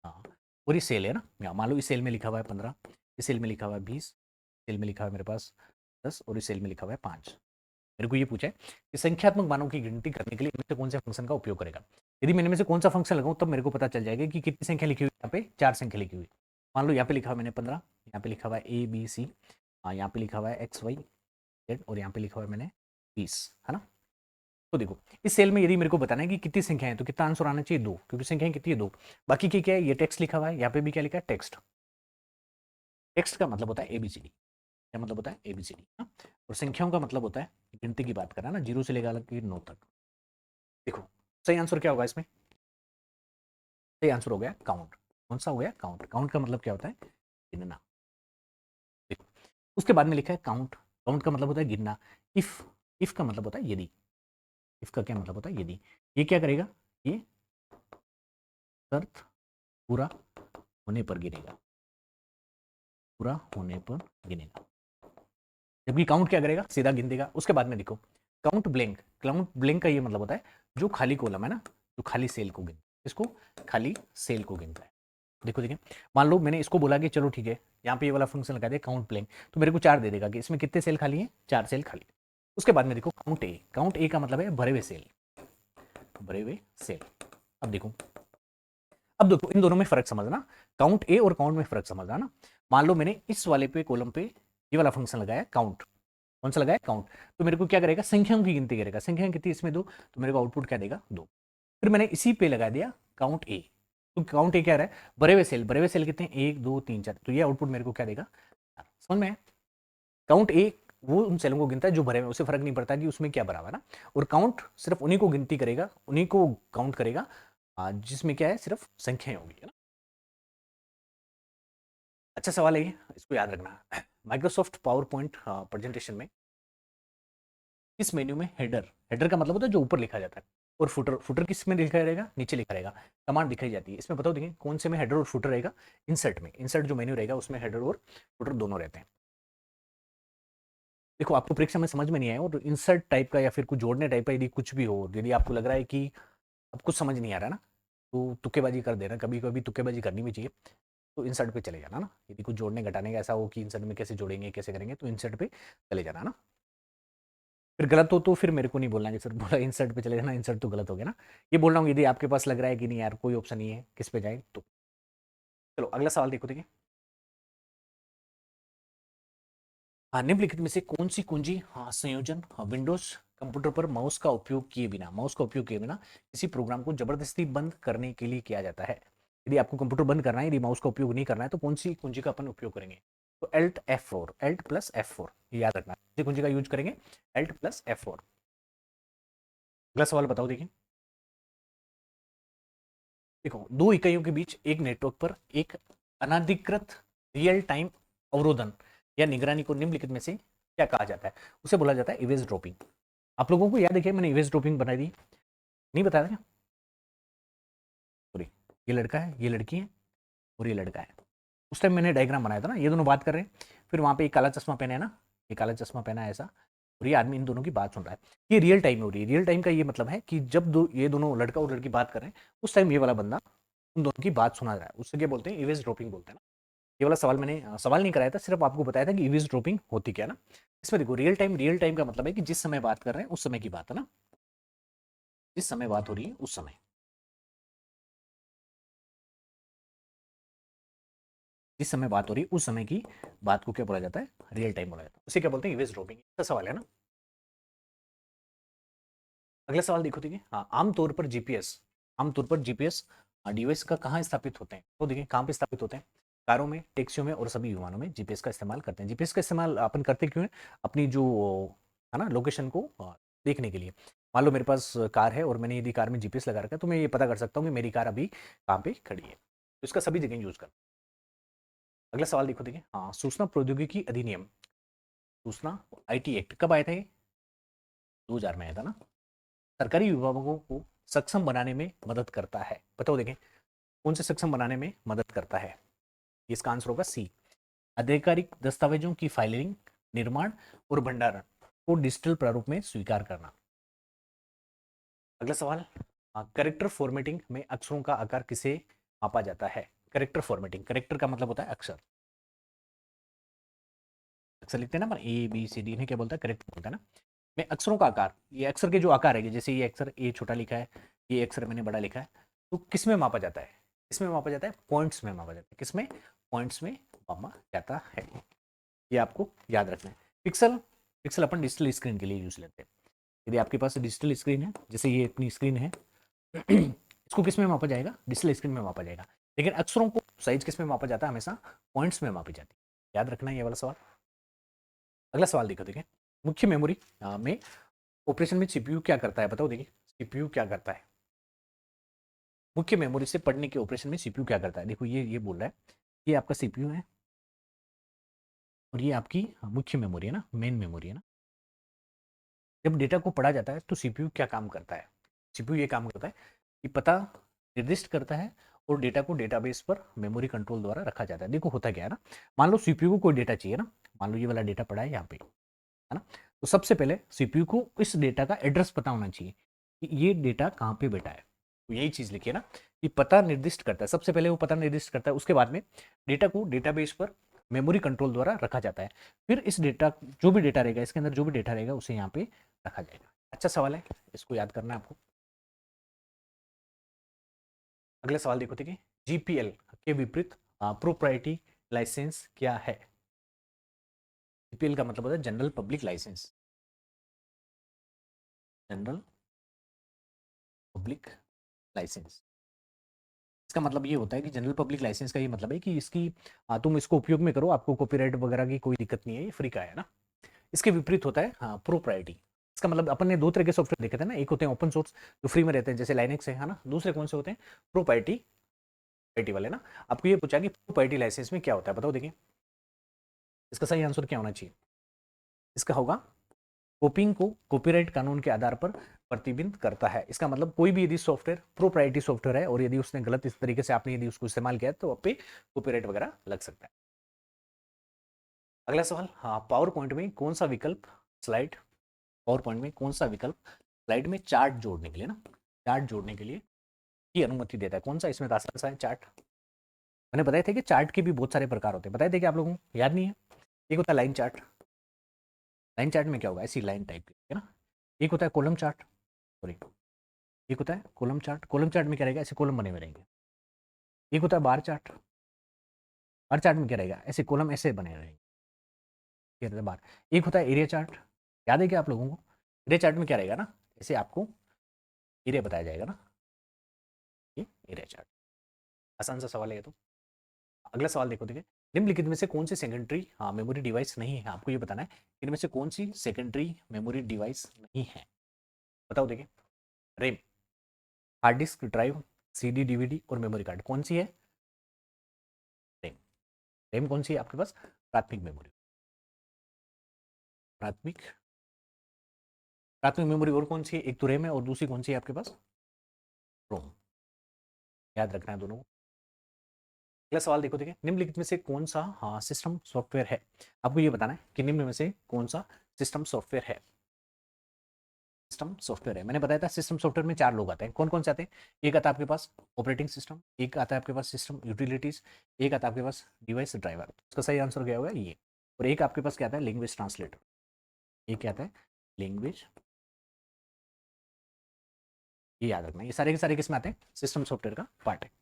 हाँ, और ये सेल है ना, मान लो इस सेल में लिखा हुआ है 15, इस सेल में लिखा हुआ है 20, सेल में लिखा हुआ है मेरे पास 10 और इस सेल में लिखा हुआ है 5। मेरे को ये पूछा है कि संख्यात्मक मानों की गिनती करने के लिए इनमें से कौन से फंक्शन का उपयोग करेगा। यदि मैंने में से कौन सा फंक्शन लगाऊं तब मेरे को पता चल जाएगा कि कितनी संख्या लिखी हुई है। यहाँ पे 4 संख्या लिखी हुई है। मान लो यहाँ पे लिखा हुआ मैंने 15, यहाँ पे लिखा हुआ है ABC, हाँ यहाँ पे लिखा हुआ है XYZ और यहाँ पे लिखा हुआ है मैंने 20, है ना। तो देखो इस सेल में यदि मेरे को बताना है कि कितनी संख्या है तो कितना आंसर आना चाहिए? 2, क्योंकि संख्याएं कितनी है? 2। बाकी की क्या है? ये टेक्स्ट लिखा हुआ है, यहाँ पे भी क्या लिखा है? टेक्स्ट। टेक्स्ट का मतलब होता है ABCD। क्या मतलब होता है? ABCD। और संख्याओं का मतलब होता है गिनती की बात कर रहा है ना, 0 से लेकर 9 तक। देखो सही आंसर क्या होगा इसमें? सही आंसर हो गया काउंट। कौन सा हो गया? काउंट। काउंट का मतलब क्या होता है? गिनना। देखो उसके बाद में लिखा है काउंट। काउंट का मतलब होता है गिनना। इफ, इफ का मतलब होता है यदि। इफ का क्या मतलब होता है? यदि। ये क्या करेगा? ये शर्त पूरा होने पर गिनेगा, पूरा होने पर गिनेगा। जबकि काउंट क्या करेगा? सीधा गिन देगा। उसके बाद में देखो काउंट ब्लैंक। काउंट ब्लैंक का ये मतलब होता है जो खाली कॉलम है ना, जो खाली सेल को गिन, इसको खाली सेल को गिनता है। देखो देखिए, मान लो मैंने इसको बोला कि चलो ठीक है, यहाँ पे ये वाला फंक्शन लगा दिया काउंट ब्लैंक, तो मेरे को 4 दे देगा कि इसमें कितने सेल खाली हैं? 4 सेल खाली। उसके बाद में देखो काउंट ए। काउंट ए का मतलब है भरे हुए सेल, भरे हुए सेल। अब देखो, अब देखो इन दोनों में फर्क समझना, काउंट ए और काउंट में फर्क समझना ना। मान लो मैंने इस वाले पे कॉलम पे ये वाला फंक्शन लगाया काउंट। कौन सा लगाया? काउंट। तो मेरे को क्या करेगा? संख्याओं की गिनती करेगा। संख्या कितनी इसमें? 2, तो मेरे को आउटपुट क्या देगा? 2। फिर मैंने इसी पे लगा दिया काउंट ए। तो काउंट ए क्या रहा है? भरे हुए सेल। भरे हुए सेल कितने हैं? 1 2 3 4। तो ये आउटपुट मेरे को क्या देगा? 4। समझ में? काउंट ए वो उन सेलों को गिनता है जो भरे हुए, उसे फर्क नहीं पड़ता कि उसमें क्या भरा हुआ है ना। और काउंट सिर्फ उन्हीं को गिनती करेगा, उन्हीं को काउंट करेगा जिसमें क्या है? सिर्फ संख्याएं होगी, है ना। अच्छा सवाल है ये, इसको याद रखना। माइक्रोसॉफ्ट पावर पॉइंट प्रेजेंटेशन में इस मेन्यू में हेडर, हेडर का मतलब होता है जो ऊपर लिखा जाता है, और फुटर, फुटर किस में लिखा रहेगा? नीचे लिखा रहेगा। कमांड दिखाई जाती है इसमें। बताओ देखिए कौन से में हेडर और फुटर रहेगा? इंसर्ट में। इंसर्ट जो मेन्यू रहेगा उसमें हेडर और फुटर दोनों रहते हैं। देखो आपको परीक्षा में समझ में नहीं आया और इंसर्ट टाइप का या फिर कुछ जोड़ने टाइप का यदि कुछ भी हो, यदि आपको लग रहा है कि अब कुछ समझ नहीं आ रहा ना, तो तुक्केबाजी कर देना। कभी कभी तुक्केबाजी करनी भी चाहिए। तो इंसर्ट पे चले जाना ना, यदि कुछ जोड़ने घटाने का ऐसा हो कि इंसर्ट में कैसे जोड़ेंगे कैसे करेंगे, तो इंसर्ट पे चले जाना ना। फिर गलत हो तो फिर मेरे को नहीं बोलना कि सर बोला इंसर्ट पे चले जाना, इंसर्ट तो गलत हो गया ना। ये बोल रहा हूँ यदि आपके पास लग रहा है कि नहीं यार कोई ऑप्शन नहीं है किस पे जाए तो। चलो अगला सवाल देखो। देखिए, हाँ निम्नलिखित में से कौन सी कुंजी, हाँ संयोजन, हाँ विंडोज कंप्यूटर पर माउस का उपयोग किए बिना, माउस का उपयोग किए बिना किसी प्रोग्राम को जबरदस्ती बंद करने के लिए किया जाता है? यदि आपको कंप्यूटर बंद करना है, यदि माउस का उपयोग नहीं करना है, तो कौन सी कुंजी का अपन उपयोग करेंगे? तो Alt F4, Alt plus F4, ये याद रखना। कौन सी कुंजी का यूज करेंगे? Alt plus F4। अगला सवाल बताओ। देखिए, देखो दो इकाइयों के बीच एक नेटवर्क पर एक अनधिकृत रियल टाइम अवरोधन या निगरानी को निम्नलिखित में से क्या कहा जाता है? उसे बोला जाता है इवेज ड्रॉपिंग। आप लोगों को याद है क्या मैंने इवेज ड्रॉपिंग बनाई दी? नहीं बताया था क्या? सॉरी, ये लड़का है, ये लड़की है और ये लड़का है। उस टाइम मैंने डायग्राम बनाया था ना, ये दोनों बात कर रहे हैं, फिर वहां पे एक काला चश्मा पहना है ना, ये काला चश्मा पहना है ऐसा, और ये आदमी इन दोनों की बात सुन रहा है। ये रियल टाइम में हो रही है। रियल टाइम का ये मतलब है कि जब ये दोनों लड़का और लड़की बात कर रहे हैं, उस टाइम ये वाला बंदा उन दोनों की बात सुना रहा है। उससे क्या बोलते हैं? इवेज ड्रॉपिंग बोलते हैं ना। ये वाला सवाल मैंने सवाल नहीं कराया था, सिर्फ आपको बताया था कि इवेज ड्रॉपिंग होती क्या ना। इसमें देखो रियल टाइम का मतलब है कि जिस समय बात कर रहे हैं उस समय की बात है ना, जिस समय बात हो रही है उस समय, जिस समय बात हो रही है उस समय की बात को क्या बोला जाता है? रियल टाइम बोला जाता है। उसे क्या बोलते हैं? इवेज ड्रॉपिंग। इसका सवाल है ना। अगला सवाल देखो, देखिए हाँ, आमतौर पर जीपीएस डिवाइस का कहाँ स्थापित होते हैं? तो देखिए कहाँ पे स्थापित होते हैं? कारों में, टैक्सियों में और सभी विमानों में जीपीएस का इस्तेमाल करते हैं। जीपीएस का इस्तेमाल अपन करते क्यों है? अपनी जो है ना लोकेशन को देखने के लिए। मान लो मेरे पास कार है और मैंने यदि कार में जीपीएस लगा रखा है तो मैं ये पता कर सकता हूँ कि मेरी कार अभी कहाँ पे खड़ी है। तो इसका सभी जगह यूज कर। अगला सवाल देखो, देखिए हाँ, सूचना प्रौद्योगिकी अधिनियम, सूचना आईटी एक्ट कब आया था? ये 2000 में आया था ना। सरकारी विभागों को सक्षम बनाने में मदद करता है, बताओ देखें कौन से सक्षम बनाने में मदद करता है? इसका आंसर होगा सी, आधिकारिक दस्तावेजों की फाइलिंग, निर्माण और भंडारण को डिजिटल प्रारूप में स्वीकार करना। अगला सवाल, करेक्टर फॉर्मेटिंग में अक्षरों का आकार किसे मापा जाता है? करेक्टर फॉर्मेटिंग, करेक्टर का मतलब होता है अक्षर, अक्षर लिखते हैं ना अपन ए बी सी डी, इन्हें क्या बोलता है? करेक्टर बोलता है ना। में अक्षरों का आकार, ये अक्षर के जो आकार है, जैसे ये अक्षर ए छोटा लिखा है, ये अक्षर मैंने बड़ा लिखा है, तो किस में मापा जाता है? किसमें मापा जाता है? पॉइंट्स में मापा जाता है। किसमें? पॉइंट्स में मापा जाता है। ये आपको याद रखना है। पिक्सल, पिक्सल अपन डिजिटल स्क्रीन के लिए यूज लेते हैं। यदि आपके पास डिजिटल स्क्रीन है, जैसे ये अपनी स्क्रीन है, इसको किस में मापा जाएगा? डिजिटल स्क्रीन में मापा जाएगा। लेकिन अक्षरों को साइज किस में मापा जाता है? हमेशा पॉइंट्स में मापी जाती है। याद रखना है ये वाला सवाल। अगला सवाल देखो, देखिए मुख्य मेमोरी में ऑपरेशन में सीपीयू क्या करता है? बताओ देखिए सीपीयू क्या करता है? मुख्य मेमोरी से पढ़ने के ऑपरेशन में सीपीयू क्या करता है? देखो ये बोल रहा है, ये आपका सीपीयू है और ये आपकी मुख्य मेमोरी है ना, मेन मेमोरी है ना। जब डेटा को पढ़ा जाता है तो सीपीयू क्या काम करता है? सीपीयू ये काम करता है कि पता निर्दिष्ट करता है और डेटा को डेटाबेस पर मेमोरी कंट्रोल द्वारा रखा जाता है। देखो होता क्या है ना, मान लो सीपीयू को कोई डेटा चाहिए ना, मान लो ये वाला डेटा पड़ा है यहाँ पे, है ना। तो सबसे पहले सीपीयू को इस डेटा का एड्रेस पता होना चाहिए कि ये डेटा कहाँ पे बैठा है। तो यही चीज लिखिए ना कि पता निर्दिष्ट करता है, सबसे पहले वो पता निर्दिष्ट करता है, उसके बाद में डेटा को डेटाबेस पर मेमोरी कंट्रोल द्वारा रखा जाता है। फिर इस डेटा, जो भी डेटा रहेगा इसके अंदर, जो भी डेटा रहेगा उसे यहाँ पे रखा जाएगा। अच्छा सवाल है, इसको याद करना है आपको। अगला सवाल देखो, ठीक है, जीपीएल के विपरीत प्रोप्राइटी लाइसेंस क्या है? जीपीएल का मतलब होता है general public license, general public license. इसका मतलब ये होता है कि जनरल पब्लिक लाइसेंस का ये मतलब है कि इसकी तुम इसको उपयोग में करो, आपको कॉपीराइट वगैरह की कोई दिक्कत नहीं है, ये फ्री का है ना। इसके विपरीत होता है हाँ प्रोप्राइटी। इसका मतलब अपन ने दो तरह के सॉफ्टवेयर देखे थे ना, एक होते हैं ओपन सोर्स जो फ्री में रहते हैं जैसे लाइनेक्स है ना, दूसरे कौन से होते हैं? प्रोप्राइटी, आईटी वाले ना। आपको ये पूछा कि प्रोप्राइटी लाइसेंस में क्या होता है, बताओ देखिए इसका सही आंसर क्या होना चाहिए? इसका होगा कॉपिंग को कॉपीराइट कानून के आधार पर प्रतिबंध करता है। इसका मतलब कोई भी यदि सॉफ्टवेयर प्रोप्राइटरी सॉफ्टवेयर है और यदि उसने गलत इस तरीके से आपने यदि उसको इस्तेमाल किया तो आप पे कॉपीराइट वगैरह लग सकता है। अगला सवाल, हाँ, पावर पॉइंट में कौन सा विकल्प स्लाइड, पावर पॉइंट में कौन सा विकल्प स्लाइड में चार्ट जोड़ने के लिए ना, चार्ट जोड़ने के लिए की अनुमति देता है? कौन सा इसमें आसान सा है चार्ट? मैंने बताया था कि चार्ट के भी बहुत सारे प्रकार होते हैं, बताए थे कि आप लोगों को याद नहीं है? एक होता है लाइन चार्ट, लाइन चार्ट में क्या होगा? ऐसी लाइन टाइप की है ना। एक होता है कॉलम चार्ट, सॉरी, एक होता है कॉलम चार्ट, कॉलम चार्ट में क्या रहेगा? ऐसे कॉलम बने हुए रहेंगे। एक होता है बार चार्ट, बार चार्ट में क्या रहेगा? ऐसे कॉलम ऐसे बने रहेंगे, ये रहता है बार। एक होता है एरिया चार्ट, याद है क्या आप लोगों को? एरिया चार्ट में क्या रहेगा ना, ऐसे आपको एरिया बताया जाएगा ना, ये एरिया चार्ट। आसान सा सवाल है ये तो। अगला सवाल देखो, देखिए निम्नलिखित में से कौन सी सेकेंडरी मेमोरी डिवाइस नहीं है? आपको ये बताना है इनमें से कौन सी सेकेंडरी मेमोरी डिवाइस नहीं है, बताओ देखिए। RAM, hard disk drive, CD DVD और मेमोरी कार्ड, कौन सी है? रैम। रैम कौन सी है आपके पास? प्राथमिक मेमोरी, प्राथमिक, प्राथमिक मेमोरी। और कौन सी है? एक तो रैम है और दूसरी कौन सी है आपके पास? रोम। याद रखना है दोनों को। अगला सवाल देखो, देखिए निम्नलिखित में से कौन सा सिस्टम सॉफ्टवेयर है? आपको ये बताना है कि निम्न में से कौन सा सिस्टम सॉफ्टवेयर है। सिस्टम सॉफ्टवेयर है, मैंने बताया था सिस्टम सॉफ्टवेयर में चार लोग आते हैं, कौन कौन से आते हैं? एक आता है आपके पास ऑपरेटिंग सिस्टम, एक आता है आपके पास सिस्टम यूटिलिटीज, एक आता है आपके पास डिवाइस ड्राइवर। इसका सही आंसर क्या होगा? ये। और एक आपके पास क्या आता है? Language translator. एक क्या आता है? लैंग्वेज, ये याद रखना है। ये सारे के सारे किसमें आते हैं? सिस्टम सॉफ्टवेयर का पार्ट है।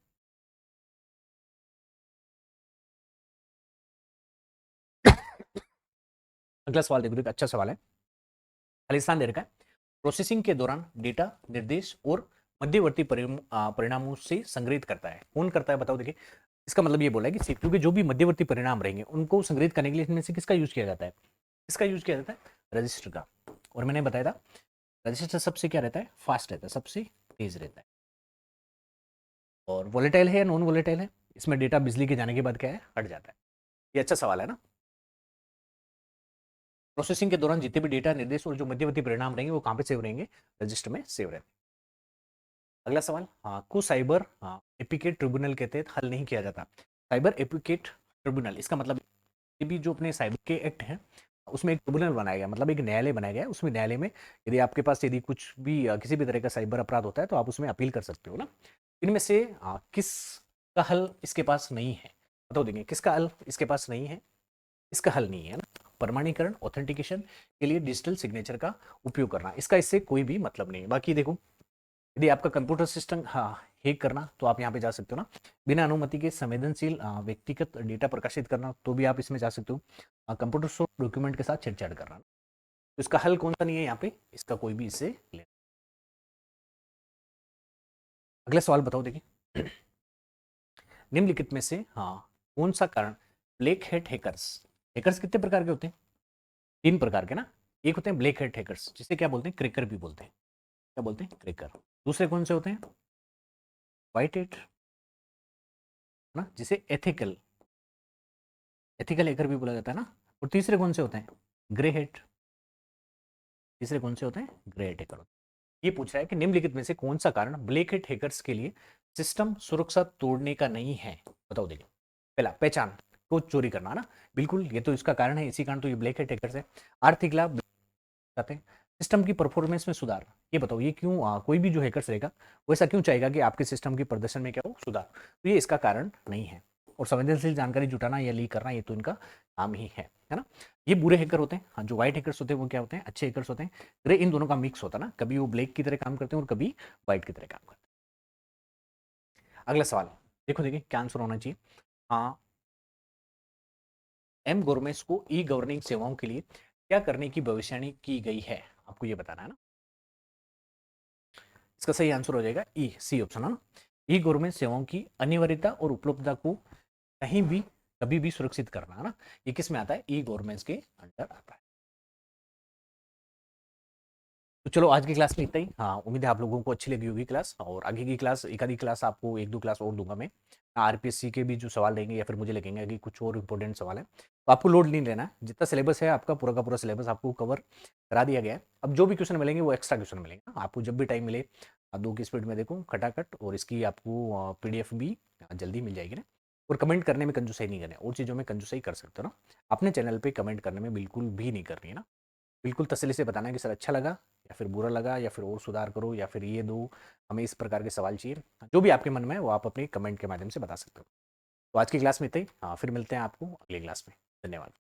अगला सवाल देखो, देखो अच्छा सवाल है। खालिस्तान दे रखा है, प्रोसेसिंग के दौरान डेटा निर्देश और मध्यवर्ती परिणामों से संग्रहित करता है। कौन करता है बताओ? देखिए, इसका मतलब ये बोला है कि सीपीयू के जो भी मध्यवर्ती परिणाम रहेंगे उनको संग्रहित करने के लिए इनमें से किसका यूज किया जाता है? किसका यूज किया जाता है? रजिस्टर का। और मैंने बताया था रजिस्टर सबसे क्या रहता है? फास्ट रहता है, सबसे तेज रहता है। और वोलेटाइल है या नॉन वोलेटाइल है? इसमें डेटा बिजली के जाने के बाद क्या है? हट जाता है। ये अच्छा सवाल है ना। प्रोसेसिंग के दौरान जितने भी डेटा निर्देश और जो मध्यवर्ती परिणाम रहेंगे वो कहाँ पे सेव रहेंगे? रजिस्टर में सेव रहेंगे। अगला सवाल, हाँ, को साइबर एपिकेट ट्रिब्यूनल के तहत हल नहीं किया जाता। साइबर एपिकेट ट्रिब्यूनल, इसका मतलब ये भी जो अपने साइबर के एक्ट है उसमें एक ट्रिब्यूनल बनाया गया, मतलब एक न्यायालय बनाया गया है। उसमें न्यायालय में यदि आपके पास यदि कुछ भी किसी भी तरह का साइबर अपराध होता है तो आप उसमें अपील कर सकते हो ना। इनमें से किस का हल इसके पास नहीं है? बताओ देंगे किसका हल इसके पास नहीं है? इसका हल नहीं है ना। प्रमाणीकरण ऑथेंटिकेशन के लिए डिजिटल सिग्नेचर का उपयोग करना, इसका इससे कोई भी मतलब नहीं है। बाकी देखो, यदि आपका कंप्यूटर सिस्टम हैक करना तो आप यहाँ पे जा सकते हो ना। बिना अनुमति के संवेदनशील व्यक्तिगत डेटा प्रकाशित करना तो भी आप इसमें जा सकते हो। कंप्यूटर डॉक्यूमेंट के साथ छेड़छाड़ करना, तो इसका हल कौन सा नहीं है यहाँ पे? इसका कोई भी इससे ले। अगला सवाल बताओ देखिए, निम्नलिखित में से कौन सा कारण ब्लैक हेट हैकर्स, हैकर्स कितने प्रकार के होते हैं? 3 प्रकार के ना। एक होते हैं ब्लैक हेट हैकर्स, जिसे क्या बोलते हैं? क्रैकर भी बोलते हैं। क्या बोलते हैं? क्रैकर। दूसरे कौन से होते हैं? व्हाइट हेट ना, जिसे एथिकल एथिकल हैकर भी बोला जाता है ना। और तीसरे कौन से होते हैं? Grey hate. तीसरे कौन से होते हैं? Grey hate hacker. ये पूछ रहा है कि निम्नलिखित में से कौन सा कारण ब्लैक हेट हैकर्स के लिए सिस्टम सुरक्षा तोड़ने का नहीं है? बताओ देखिए। पहला, पहचान को चोरी करना ना, बिल्कुल ये तो इसका कारण है, इसी कारण तो ये ब्लैक हेट हैकर्स है। आर्थिक लाभ चाहते हैं। सिस्टम की परफॉर्मेंस में सुधार, ये बताओ ये क्यों कोई भी जो हैकर्स रहेगा वो ऐसा क्यों चाहेगा कि आपके सिस्टम की प्रदर्शन में क्या हो? सुधार। तो ये इसका कारण नहीं है। और संवेदनशील जानकारी जुटाना या लीक करना ये तो इनका काम ही है ना। ये बुरे हैकर होते हैं। हाँ, जो व्हाइट हैकर्स होते हैं वो क्या होते हैं? अच्छे हैकर्स होते हैं। ग्रे इन दोनों का मिक्स होता है ना, कभी वो ब्लैक की तरह काम करते हैं और कभी व्हाइट की तरह काम करते हैं। अगला सवाल देखो, देखिए क्या आंसर होना चाहिए। हाँ, एम गवर्नमेंट्स को ई गवर्निंग सेवाओं के लिए क्या करने की भविष्यवाणी की गई है? आपको ये बताना है ना। इसका सही आंसर हो जाएगा ई, सी ऑप्शन है ना। ई गवर्नमेंट सेवाओं की अनिवार्यता और उपलब्धता को कहीं भी कभी भी सुरक्षित करना है ना। ये किस में आता है? ई गवर्नमेंट के अंडर आता है। तो चलो आज की क्लास में इतना ही। हाँ, उम्मीद है आप लोगों को अच्छी लगी होगी क्लास, और आगे की क्लास, एक आधी क्लास आपको, एक दो क्लास और दूंगा मैं। आरपीएससी के भी जो सवाल रहेंगे या फिर मुझे लगेंगे कि कुछ और इंपॉर्टेंट सवाल है, तो आपको लोड नहीं लेना है। जितना सिलेबस है आपका पूरा का पूरा सिलेबस आपको कवर करा दिया गया है। अब जो भी क्वेश्चन मिलेंगे वो एक्स्ट्रा क्वेश्चन मिलेंगे। आपको जब भी टाइम मिले आप 2 की स्पीड में देखो खटाखट, और इसकी आपको पीडीएफ भी जल्दी मिल जाएगी ना। और कमेंट करने में कंजूसाई नहीं करना है, और चीज़ों में कंजूसाई कर सकते हो ना। अपने चैनल पे कमेंट करने में बिल्कुल भी नहीं करनी है ना। बिल्कुल तसल्ली से बताना है कि सर अच्छा लगा या फिर बुरा लगा, या फिर और सुधार करो, या फिर ये दो, हमें इस प्रकार के सवाल चाहिए। जो भी आपके मन में है वो आप अपने कमेंट के माध्यम से बता सकते हो। तो आज की क्लास में इतना ही। हाँ, फिर मिलते हैं आपको अगली क्लास में। धन्यवाद।